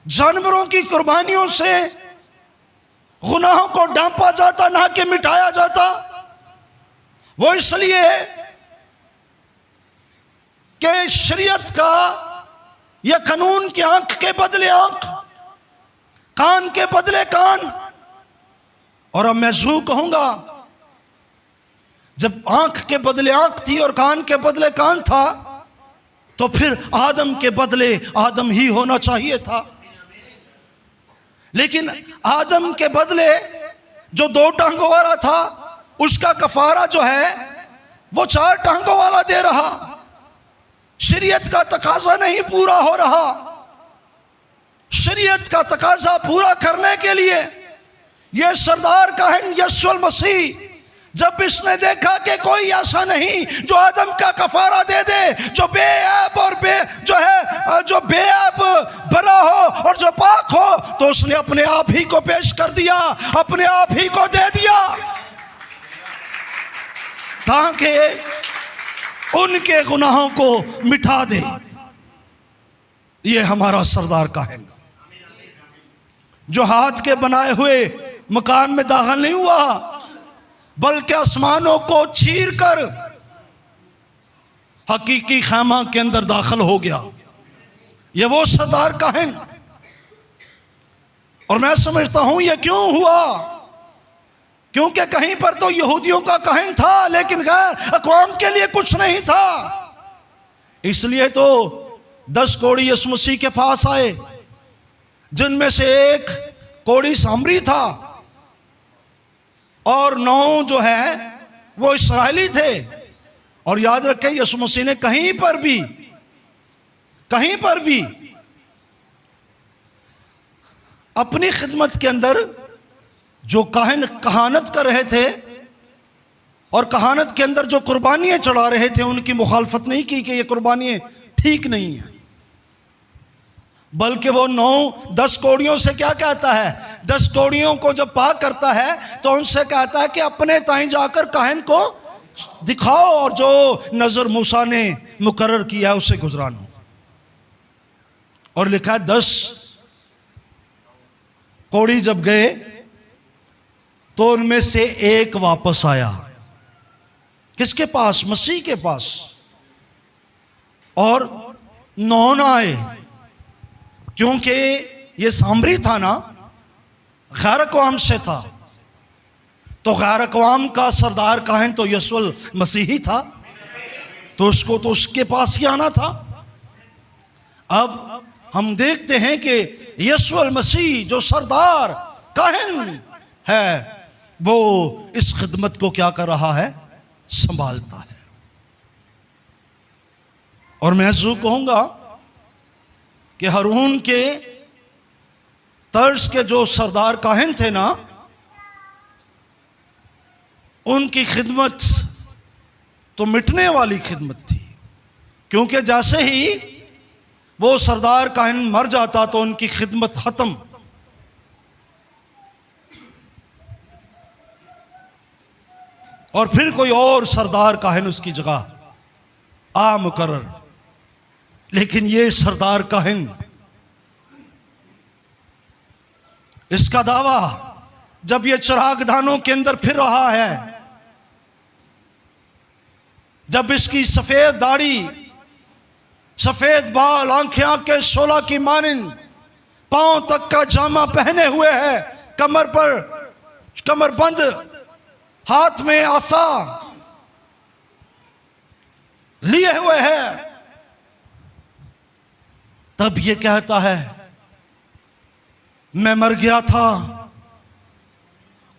जानवरों की कुर्बानियों से गुनाहों को डांपा जाता ना कि मिटाया जाता? वो इसलिए कि शरीयत का या कानून की आंख के बदले आंख, कान के बदले कान। और अब मैं जू कहूंगा, जब आंख के बदले आंख थी और कान के बदले कान था, तो फिर आदम के बदले आदम ही होना चाहिए था। लेकिन आदम के बदले जो 2 टांगों वाला था, उसका कफारा जो है वो 4 टांगों वाला दे रहा। शरीयत का तकाजा नहीं पूरा हो रहा। शरीयत का तकाजा पूरा करने के लिए यह सरदार काहिन यीशु मसीह, जब इसने देखा कि कोई ऐसा नहीं जो आदम का कफारा दे दे, जो बेऐब और जो बेऐब बरा हो और जो पाक हो, तो उसने अपने आप ही को पेश कर दिया, अपने आप ही को दे दिया, ताकि उनके गुनाहों को मिटा दे। ये हमारा सरदार काहिन, जो हाथ के बनाए हुए मकान में दाखिल नहीं हुआ, बल्कि आसमानों को चीर कर हकीकी खैमा के अंदर दाखिल हो गया। ये वो सरदार काहिन। और मैं समझता हूं ये क्यों हुआ? क्योंकि कहीं पर तो यहूदियों का काहिन था, लेकिन गैर अक़वाम के लिए कुछ नहीं था। इसलिए तो 10 कोढ़ी यीशु मसीह के पास आए, जिनमें से एक कोढ़ी सामरी था और 9 जो है वो इस्राएली थे। और याद रखें, यीशु मसीह ने कहीं पर भी अपनी खिदमत के अंदर जो काहिन कहानत कर रहे थे और कहानत के अंदर जो कुर्बानियां चढ़ा रहे थे, उनकी मुखालफत नहीं की कि ये कुर्बानियां ठीक नहीं है, बल्कि वो 9-10 कोढ़ियों से क्या कहता है? 10 कोढ़ियों को जब पाक करता है तो उनसे कहता है कि अपने ताईं जाकर काहिन को दिखाओ और जो नजर मूसा ने मुकर्रर किया है उसे गुजरानो। और लिखा है 10 कोढ़ी जब गए तो उनमें से एक वापस आया। किसके पास? मसीह के पास। और 9 ना आए, क्योंकि ये सामरी था ना, गैर अक़वाम से था। तो गैर अक़वाम का सरदार काहिन तो यीशु मसीह ही था, तो उसको तो उसके पास ही आना था। अब हम देखते हैं कि यीशु मसीह जो सरदार काहिन है, वो इस खिदमत को क्या कर रहा है? संभालता है। और मैं जो कहूंगा कि हारून के तर्ज के जो सरदार काहिन थे ना, उनकी खिदमत तो मिटने वाली खिदमत थी, क्योंकि जैसे ही वो सरदार काहिन मर जाता तो उनकी खिदमत खत्म। और फिर कोई और सरदार काहिन उसकी जगह आ मुकर्रर। लेकिन ये सरदार काहिन इसका दावा जब ये चिरागदानों के अंदर फिर रहा है, जब इसकी सफेद दाढ़ी, सफेद बाल, आंखें शोला की मानिंद, पांव तक का जामा पहने हुए है, कमर पर कमरबंद, हाथ में आसा लिए हुए है, तब ये कहता है मैं मर गया था,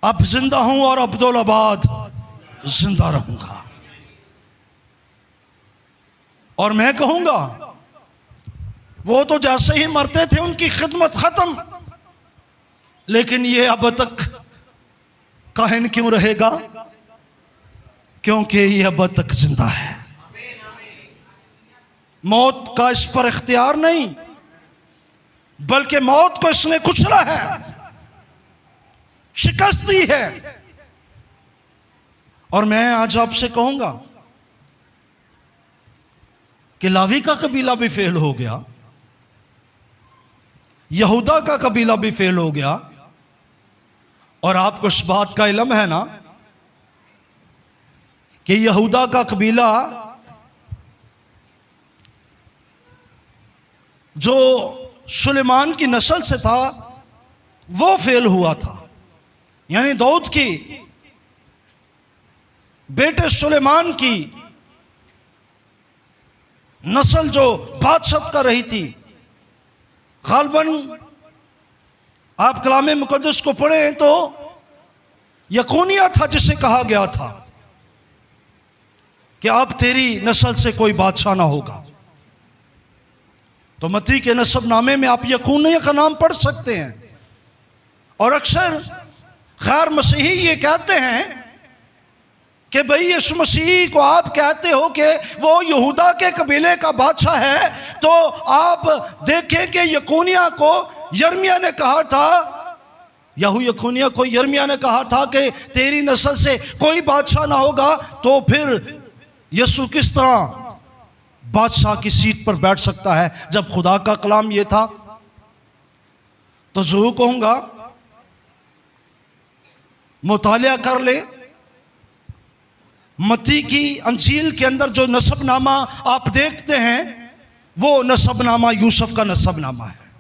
अब जिंदा हूं और अब्दुल्लाबाद जिंदा रहूंगा। और मैं कहूंगा वो तो जैसे ही मरते थे उनकी खिदमत खत्म, लेकिन ये अब तक काहिन क्यों रहेगा? क्योंकि ये अब तक जिंदा है। मौत का इस पर इख्तियार नहीं, बल्कि मौत को इसने कुचला है, शिकस्त दी है। और मैं आज आपसे कहूंगा कि लावी का कबीला भी फेल हो गया, यहूदा का कबीला भी फेल हो गया। और आपको इस बात का इल्म है ना कि यहूदा का कबीला जो सुलेमान की नस्ल से था वो फेल हुआ था। यानी दाऊद की बेटे सुलेमान की नस्ल जो बादशाह कर रही थी, गालबन आप कलाम मुकद्दस को पढ़ें तो यकूनिया था जिसे कहा गया था कि अब तेरी नस्ल से कोई बादशाह ना होगा। तो मत्ती के नसबनामे में आप यकूनिया का नाम पढ़ सकते हैं। और अक्सर गैर मसीही ये कहते हैं कि भाई यीशु मसीह को आप कहते हो कि वो यहूदा के कबीले का बादशाह है, तो आप देखें कि यकूनिया को यिर्मयाह ने कहा था, यकूनिया को यिर्मयाह ने कहा था कि तेरी नस्ल से कोई बादशाह ना होगा। तो फिर यीशु किस तरह बादशाह की सीट पर बैठ सकता है जब खुदा का कलाम ये था? तो जरूर कहूंगा मुतालिया कर ले, मत्ती की अंजील के अंदर जो नसबनामा आप देखते हैं वो नसबनामा यूसुफ का नसबनामा है।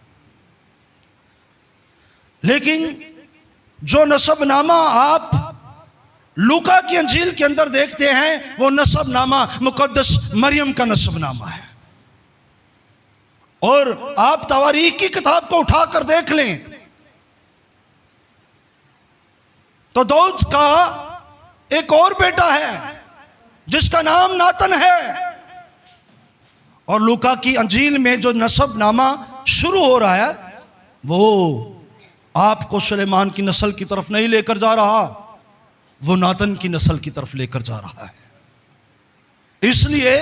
लेकिन जो नसबनामा आप लूका की अंजील के अंदर देखते हैं वो नसबनामा मुकद्दस मरियम का नसबनामा है। और आप तवारीख की किताब को उठाकर देख लें तो दाऊद का एक और बेटा है जिसका नाम नातन है। और लूका की अंजील में जो नसबनामा शुरू हो रहा है वो आपको सुलेमान की नस्ल की तरफ नहीं लेकर जा रहा, वो नातन की नस्ल की तरफ लेकर जा रहा है। इसलिए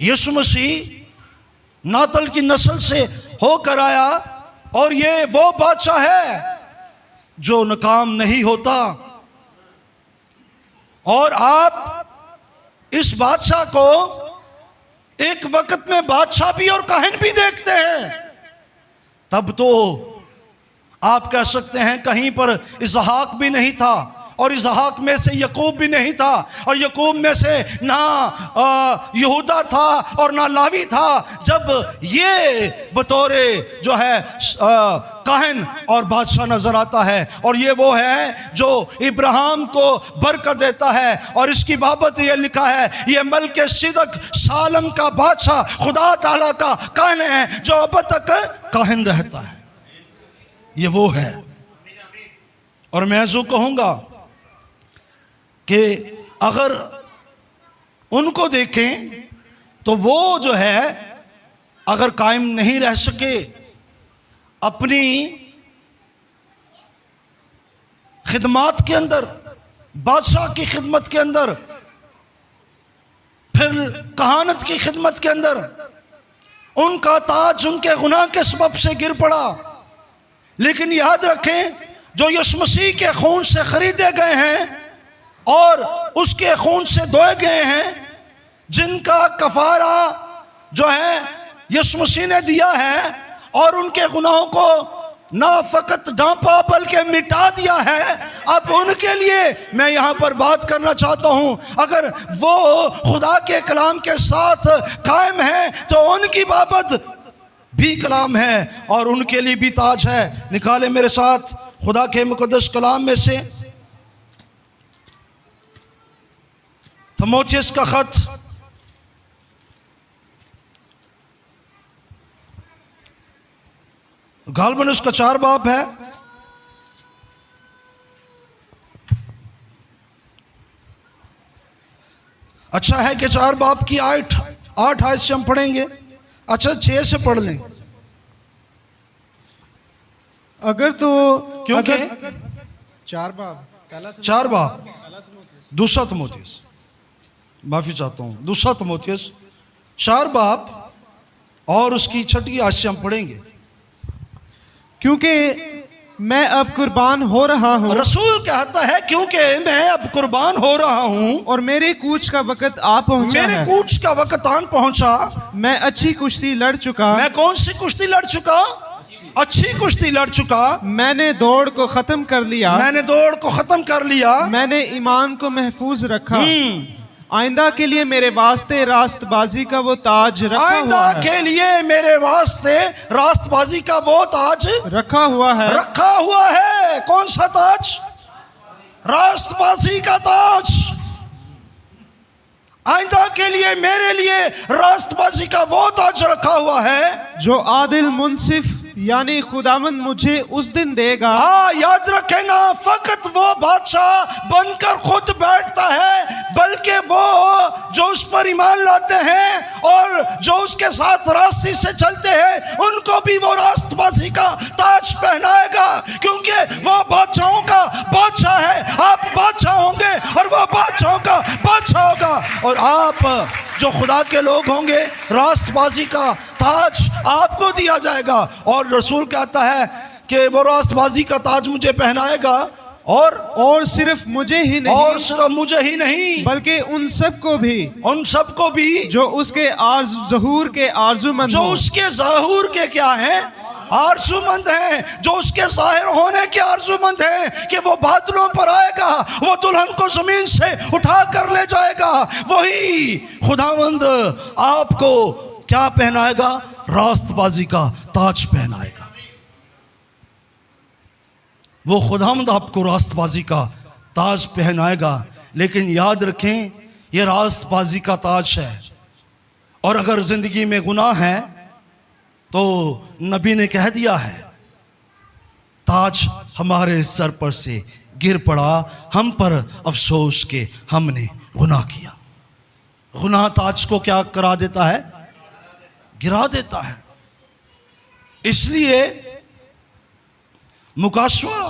यीशु मसीह नातन की नस्ल से होकर आया और ये वो बादशाह है जो नाकाम नहीं होता। और आप इस बादशाह को एक वक्त में बादशाह भी और काहिन भी देखते हैं, तब तो आप कह सकते हैं कहीं पर इसहाक भी नहीं था और इसहाक में से यकूब भी नहीं था और यकूब में से ना यहूदा था और ना लावी था। जब ये बतौरे जो है काहिन और बादशाह नजर आता है और ये वो है जो इब्राहिम को बरकत देता है। और इसकी बाबत ये लिखा है ये मल्के सिदक सालम का बादशाह खुदा ताला का काहिन है जो अब तक काहिन रहता है। ये वो है। और मैं जो कहूंगा कि अगर उनको देखें तो वो जो है अगर कायम नहीं रह सके अपनी खिदमत के अंदर, बादशाह की खिदमत के अंदर, फिर कहानत की खिदमत के अंदर, उनका ताज उनके गुनाह के सबब से गिर पड़ा। लेकिन याद रखें जो यीशु मसीह के खून से खरीदे गए हैं और उसके खून से धोए गए हैं, जिनका कफारा जो है यीशु मसीह ने दिया है और उनके गुनाहों को ना फकत डांपा बल्कि मिटा दिया है। अब उनके लिए मैं यहाँ पर बात करना चाहता हूँ। अगर वो खुदा के कलाम के साथ कायम है तो उनकी बाबत भी कलाम है और उनके लिए भी ताज है। निकाले मेरे साथ खुदा के मुकद्दस कलाम में से तीमुथियुस का खत, गालबन उसका 4 बाब है। अच्छा है कि 4 बाब की 8 आयत से हम पढ़ेंगे। अच्छा 6 से पढ़ लें अगर तो क्योंकि 4 बाब 4 बाब दूसरा तीमुथियुस, माफी चाहता हूँ, दूसरा तीमुथियुस 4 बाब और उसकी 6 आयत से हम पढ़ेंगे। क्योंकि मैं अब कुर्बान हो रहा हूँ, रसूल कहता है क्योंकि मैं अब कुर्बान हो रहा हूँ और मेरे कूच का वक्त आ पहुंचा मेरे है। कूच का वक्त आन पहुंचा। मैं अच्छी कुश्ती लड़ चुका, मैं कौन सी कुश्ती लड़ चुका? अच्छी कुश्ती लड़ चुका। मैंने दौड़ को खत्म कर लिया, मैंने दौड़ को खत्म कर लिया। मैंने ईमान को महफूज रखा। आइंदा के लिए मेरे वास्ते रास्तबाजी का वो ताज रखा आइंदा हुआ है, के लिए मेरे वास्ते रास्तबाजी का वो ताज रखा हुआ है। रखा हुआ है। कौन सा ताज? रास्तबाजी का ताज। आइंदा के लिए मेरे लिए रास्तबाजी का वो ताज रखा हुआ है जो आदिल मुंसिफ यानी खुदावंद मुझे उस दिन देगा। हाँ, याद रखे ना, फकत वो बादशाह बनकर खुद बैठता है, बल्कि वो जो उस पर ईमान लाते हैं और जो उसके साथ रास्ते से चलते हैं उनको भी वो रास्तबाजी का ताज पहनाएगा, क्योंकि वो बादशाहों का बादशाह है। आप बादशाह होंगे और वो बादशाहों का बादशाह होगा, और आप जो खुदा के लोग होंगे रास्तबाजी का ताज आपको दिया जाएगा। और रसूल कहता है कि वो रास्तबाजी का ताज मुझे पहनाएगा, और सिर्फ मुझे ही नहीं, और सिर्फ मुझे ही नहीं बल्कि उन सबको भी जो उसके ज़हूर के आरज़ूमंद जो हों। उसके ज़हूर के क्या हैं? आरज़ूमंद हैं। जो उसके ज़ाहिर होने के आरज़ूमंद हैं कि वो बादलों पर आएगा, वो दुल्हन को ज़मीन से उठा कर ले जाएगा। वही खुदावंद आपको क्या पहनाएगा? रास्तबाजी का ताज पहनाएगा। वो खुदावंद आपको रास्तबाजी का ताज पहनाएगा। लेकिन याद रखें, ये रास्तबाजी का ताज है, और अगर जिंदगी में गुनाह है तो नबी ने कह दिया है ताज हमारे सर पर से गिर पड़ा, हम पर अफसोस के हमने गुनाह किया। गुनाह ताज को क्या करा देता है? गिरा देता है। इसलिए मुकाशवा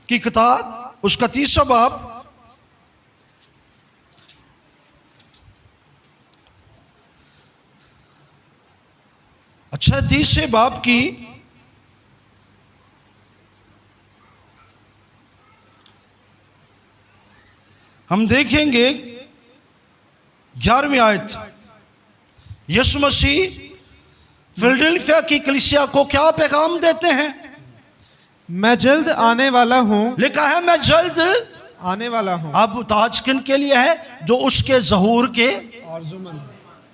की किताब उसका 30वां बाब, अच्छा 30वें बाब की हम देखेंगे 11वीं आयत। यीशु मसीह फिलडेल्फिया की कलीसिया को क्या पैगाम देते हैं? मैं जल्द आने वाला हूँ, लिखा है मैं जल्द आने वाला हूँ। अब ताज किन के लिए है? जो उसके ज़हूर के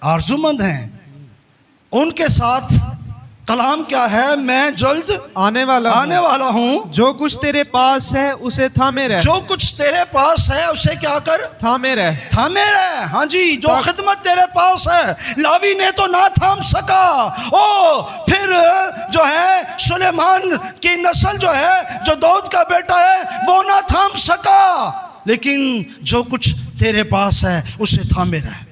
आरज़ूमंद हैं। उनके साथ कलाम क्या है? मैं जल्द आने वाला हूँ। जो कुछ तेरे पास है उसे थामे रह, जो कुछ तेरे पास है उसे क्या कर? थामे रह। थामे रह। हाँ जी, जो खिदमत तेरे पास है लावी ने तो ना थाम सका। ओ फिर जो है सुलेमान की नस्ल जो है, जो दाऊद का बेटा है, वो ना थाम सका। लेकिन जो कुछ तेरे पास है उसे थामे रह,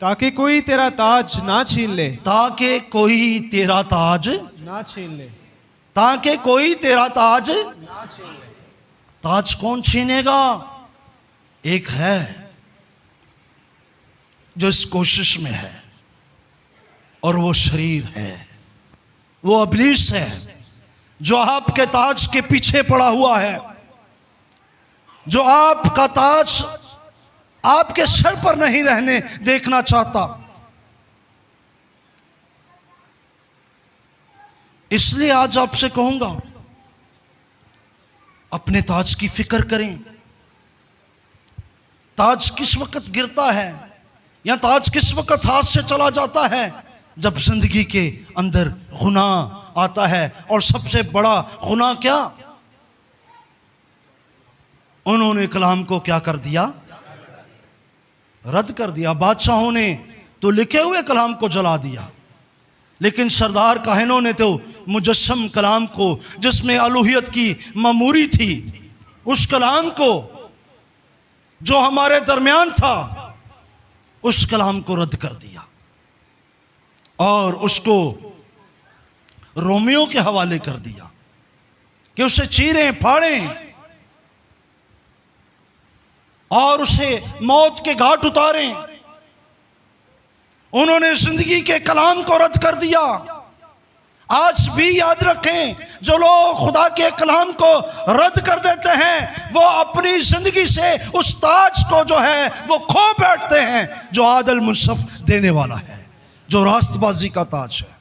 ताकि कोई तेरा ताज ना छीन ले। ताकि कोई तेरा ताज ना छीन ले। ताकि कोई तेरा ताज ना छीन ले। ताज कौन छीनेगा? एक है जो इस कोशिश में है, और वो शरीर है, वो इब्लीस है, जो आपके ताज के पीछे पड़ा हुआ है, जो आपका ताज आपके सर पर नहीं रहने देखना चाहता। इसलिए आज आपसे कहूंगा, अपने ताज की फिक्र करें। ताज किस वक्त गिरता है या ताज किस वक्त हाथ से चला जाता है? जब जिंदगी के अंदर गुनाह आता है। और सबसे बड़ा गुनाह क्या? उन्होंने कलाम को क्या कर दिया? रद्द कर दिया। बादशाहों ने तो लिखे हुए कलाम को जला दिया, लेकिन सरदार काहिनों ने तो मुजस्सम कलाम को, जिसमें अलूहियत की ममूरी थी, उस कलाम को जो हमारे दरमियान था, उस कलाम को रद्द कर दिया और उसको रोमियो के हवाले कर दिया कि उसे चीरें फाड़ें और उसे मौत के घाट उतारें। उन्होंने जिंदगी के कलाम को रद्द कर दिया। आज भी याद रखें, जो लोग खुदा के कलाम को रद्द कर देते हैं, वो अपनी जिंदगी से उस ताज को जो है वो खो बैठते हैं, जो आदल मुनसफ देने वाला है, जो रास्तबाजी का ताज है।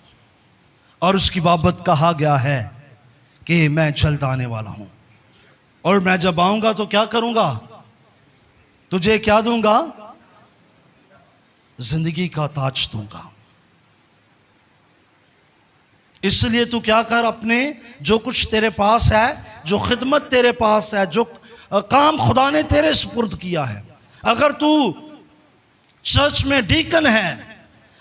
और उसकी बाबत कहा गया है कि मैं जल्द आने वाला हूं, और मैं जब आऊंगा तो क्या करूंगा? तुझे क्या दूंगा? जिंदगी का ताज दूंगा। इसलिए तू क्या कर, अपने जो कुछ तेरे पास है, जो खिदमत तेरे पास है, जो काम खुदा ने तेरे सुपुर्द किया है, अगर तू चर्च में डीकन है,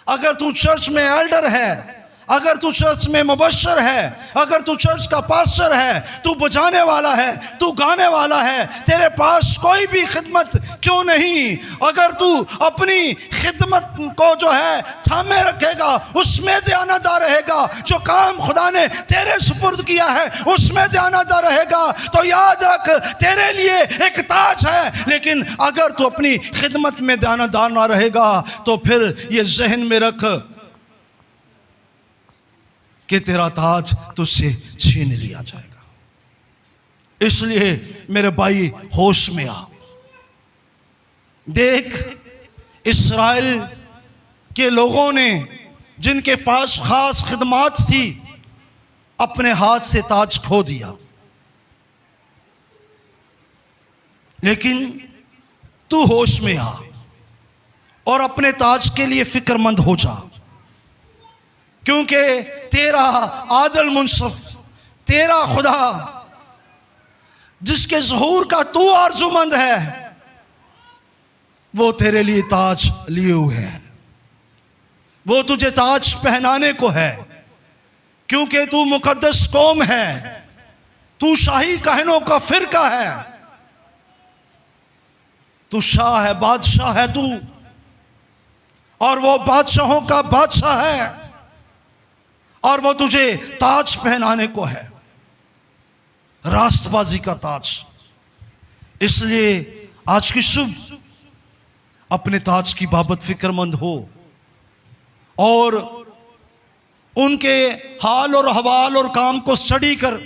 अगर तू चर्च में एल्डर है, अगर तू चर्च में मुबश्शिर है, अगर तू चर्च का पास्टर है, तू बजाने वाला है, तू गाने वाला है, तेरे पास कोई भी खिदमत क्यों नहीं, अगर तू अपनी खिदमत को जो है थामे रखेगा, उसमें दयानतदार रहेगा, जो काम खुदा ने तेरे सुपुर्द किया है उसमें दयानतदार रहेगा, तो याद रख, तेरे लिए एक ताज है। लेकिन अगर तू अपनी खिदमत में दयानतदार ना रहेगा, तो फिर ये जहन में रख कि तेरा ताज तुझसे छीन लिया जाएगा। इसलिए मेरे भाई, होश में आ। देख, इस्राएल के लोगों ने, जिनके पास खास खिदमात थी, अपने हाथ से ताज खो दिया। लेकिन तू होश में आ और अपने ताज के लिए फिक्रमंद हो जा, क्योंकि तेरा आदल मुनसफ, तेरा खुदा, जिसके ज़हूर का तू आरज़ूमंद है, वो तेरे लिए ताज लिए हुए है। वो तुझे ताज पहनाने को है, क्योंकि तू मुकद्दस कौम है, तू शाही कहनों का फिरका है, तू शाह है, बादशाह है तू, और वो बादशाहों का बादशाह है, और वो तुझे ताज पहनाने को है, रास्तबाजी का ताज। इसलिए आज की सुबह अपने ताज की बाबत फिक्रमंद हो और उनके हाल और हवाल और काम को स्टडी कर,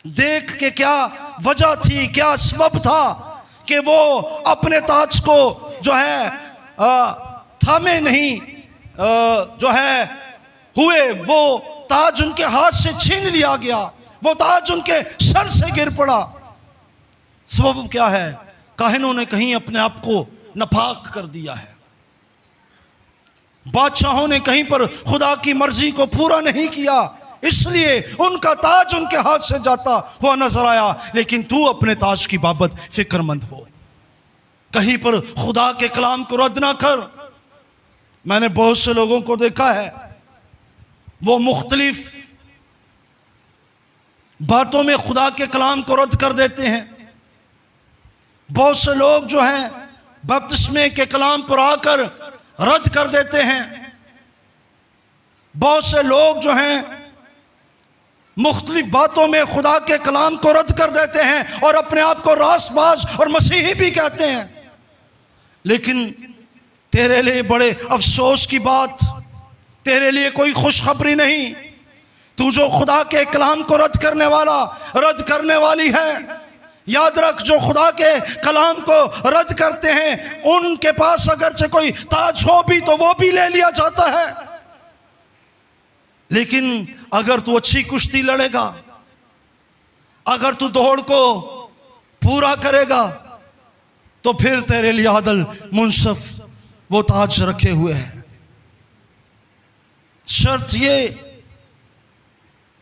देख के क्या वजह थी, क्या सबब था कि वो अपने ताज को जो है थामे नहीं, जो है हुए, वो ताज उनके हाथ से छीन लिया गया, वो ताज उनके सर से गिर पड़ा। सबब क्या है? काहिनों ने कहीं अपने आप को नापाक कर दिया है, बादशाहों ने कहीं पर खुदा की मर्जी को पूरा नहीं किया, इसलिए उनका ताज उनके हाथ से जाता हुआ नजर आया। लेकिन तू अपने ताज की बाबत फिक्रमंद हो, कहीं पर खुदा के कलाम को रद्द ना कर। मैंने बहुत से लोगों को देखा है, वो मुख्तलिफ बातों में खुदा के कलाम को रद्द कर देते हैं। बहुत से लोग जो हैं बपतिस्मे के कलाम पर आकर रद्द कर देते हैं। बहुत से लोग जो हैं मुख्तलिफ बातों में खुदा के कलाम को रद्द कर देते हैं और अपने आप को रासबाज और मसीही भी कहते हैं। लेकिन तेरे लिए बड़े अफसोस की बात, तेरे लिए कोई खुशखबरी नहीं। तू जो खुदा के कलाम को रद्द करने वाली है, याद रख, जो खुदा के कलाम को रद्द करते हैं उनके पास अगरचे कोई ताज हो भी तो वो भी ले लिया जाता है। लेकिन अगर तू अच्छी कुश्ती लड़ेगा, अगर तू दौड़ को पूरा करेगा, तो फिर तेरे लिए आदल मुनसफ वो ताज रखे हुए हैं। शर्त ये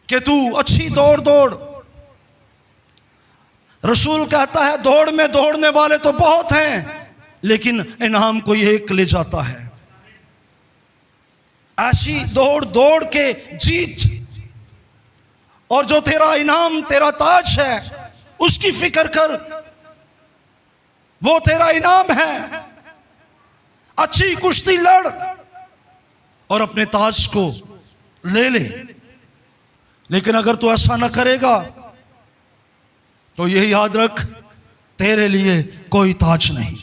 कि तू अच्छी दौड़ दौड़। रसूल कहता है दौड़ में दौड़ने वाले तो बहुत हैं, लेकिन इनाम कोई एक ले जाता है। ऐसी दौड़ दौड़ के जीत, और जो तेरा इनाम तेरा ताज है उसकी फिक्र कर, वो तेरा इनाम है। अच्छी कुश्ती लड़ और अपने ताज को ले ले। लेकिन अगर तू ऐसा ना करेगा तो यही याद रख, तेरे लिए कोई ताज नहीं।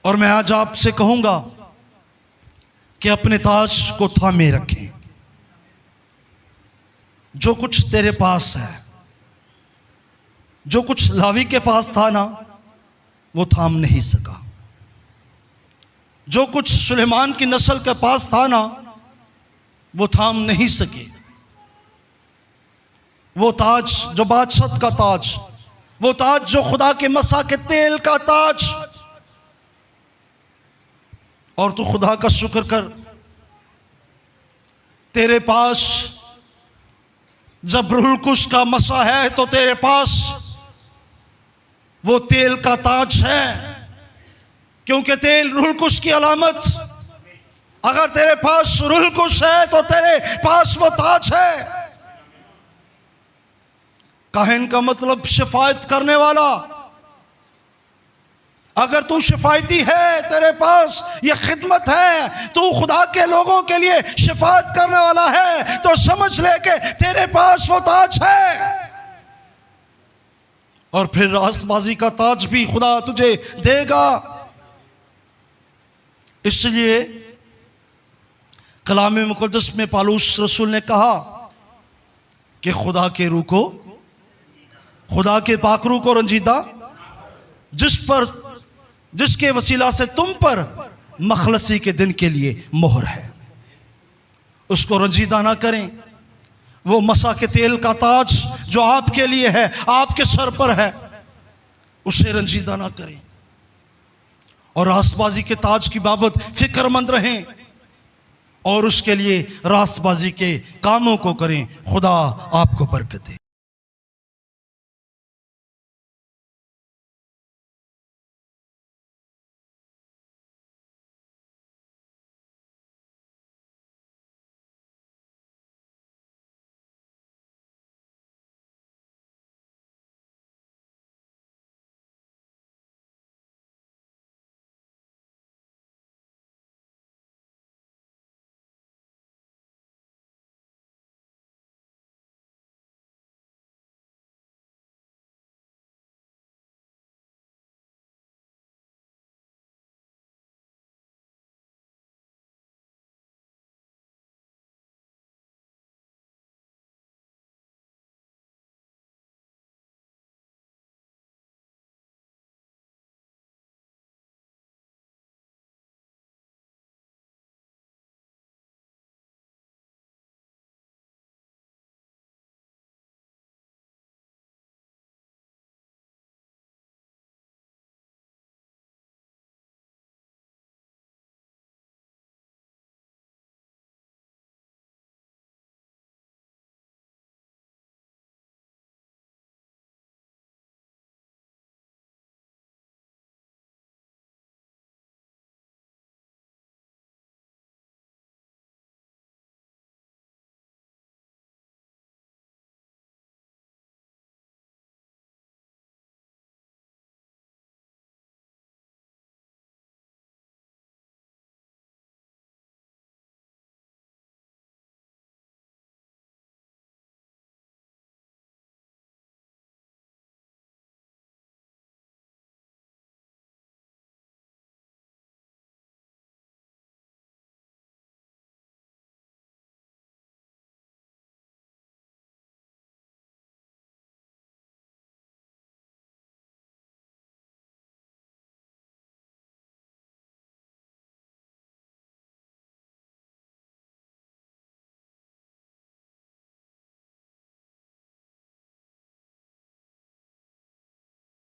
और मैं आज आपसे कहूंगा कि अपने ताज को थामे रखें। जो कुछ तेरे पास है, जो कुछ लावी के पास था ना, वो थाम नहीं सका। जो कुछ सुलेमान की नस्ल के पास था ना, वो थाम नहीं सके। वो ताज जो बादशाह का ताज, वो ताज जो खुदा के मसा के तेल का ताज। और तू खुदा का शुक्र कर, तेरे पास जब रूहुल कुद्स का मसा है तो तेरे पास वो तेल का ताज है, क्योंकि तेल रूहुल कुद्स की अलामत। अगर तेरे पास रूहुल कुद्स है तो तेरे पास वो ताज है। काहिन का मतलब शिफायत करने वाला। अगर तू शिफायती है, तेरे पास ये खिदमत है, तू खुदा के लोगों के लिए शिफायत करने वाला है, तो समझ ले के तेरे पास वो ताज है। और फिर रास्तबाजी का ताज भी खुदा तुझे देगा। इसलिए कलाम मुकद्दस में पालूस रसूल ने कहा कि खुदा के रूह को, खुदा के पाक रूह को रंजीदा, जिसके वसीला से तुम पर मखलसी के दिन के लिए मोहर है, उसको रंजीदा ना करें। वो मसा के तेल का ताज जो आपके लिए है, आपके सर पर है, उसे रंजीदा ना करें। और रास्तबाजी के ताज की बाबत फिक्रमंद रहें और उसके लिए रास्तबाजी के कामों को करें। खुदा आपको बरकत दे।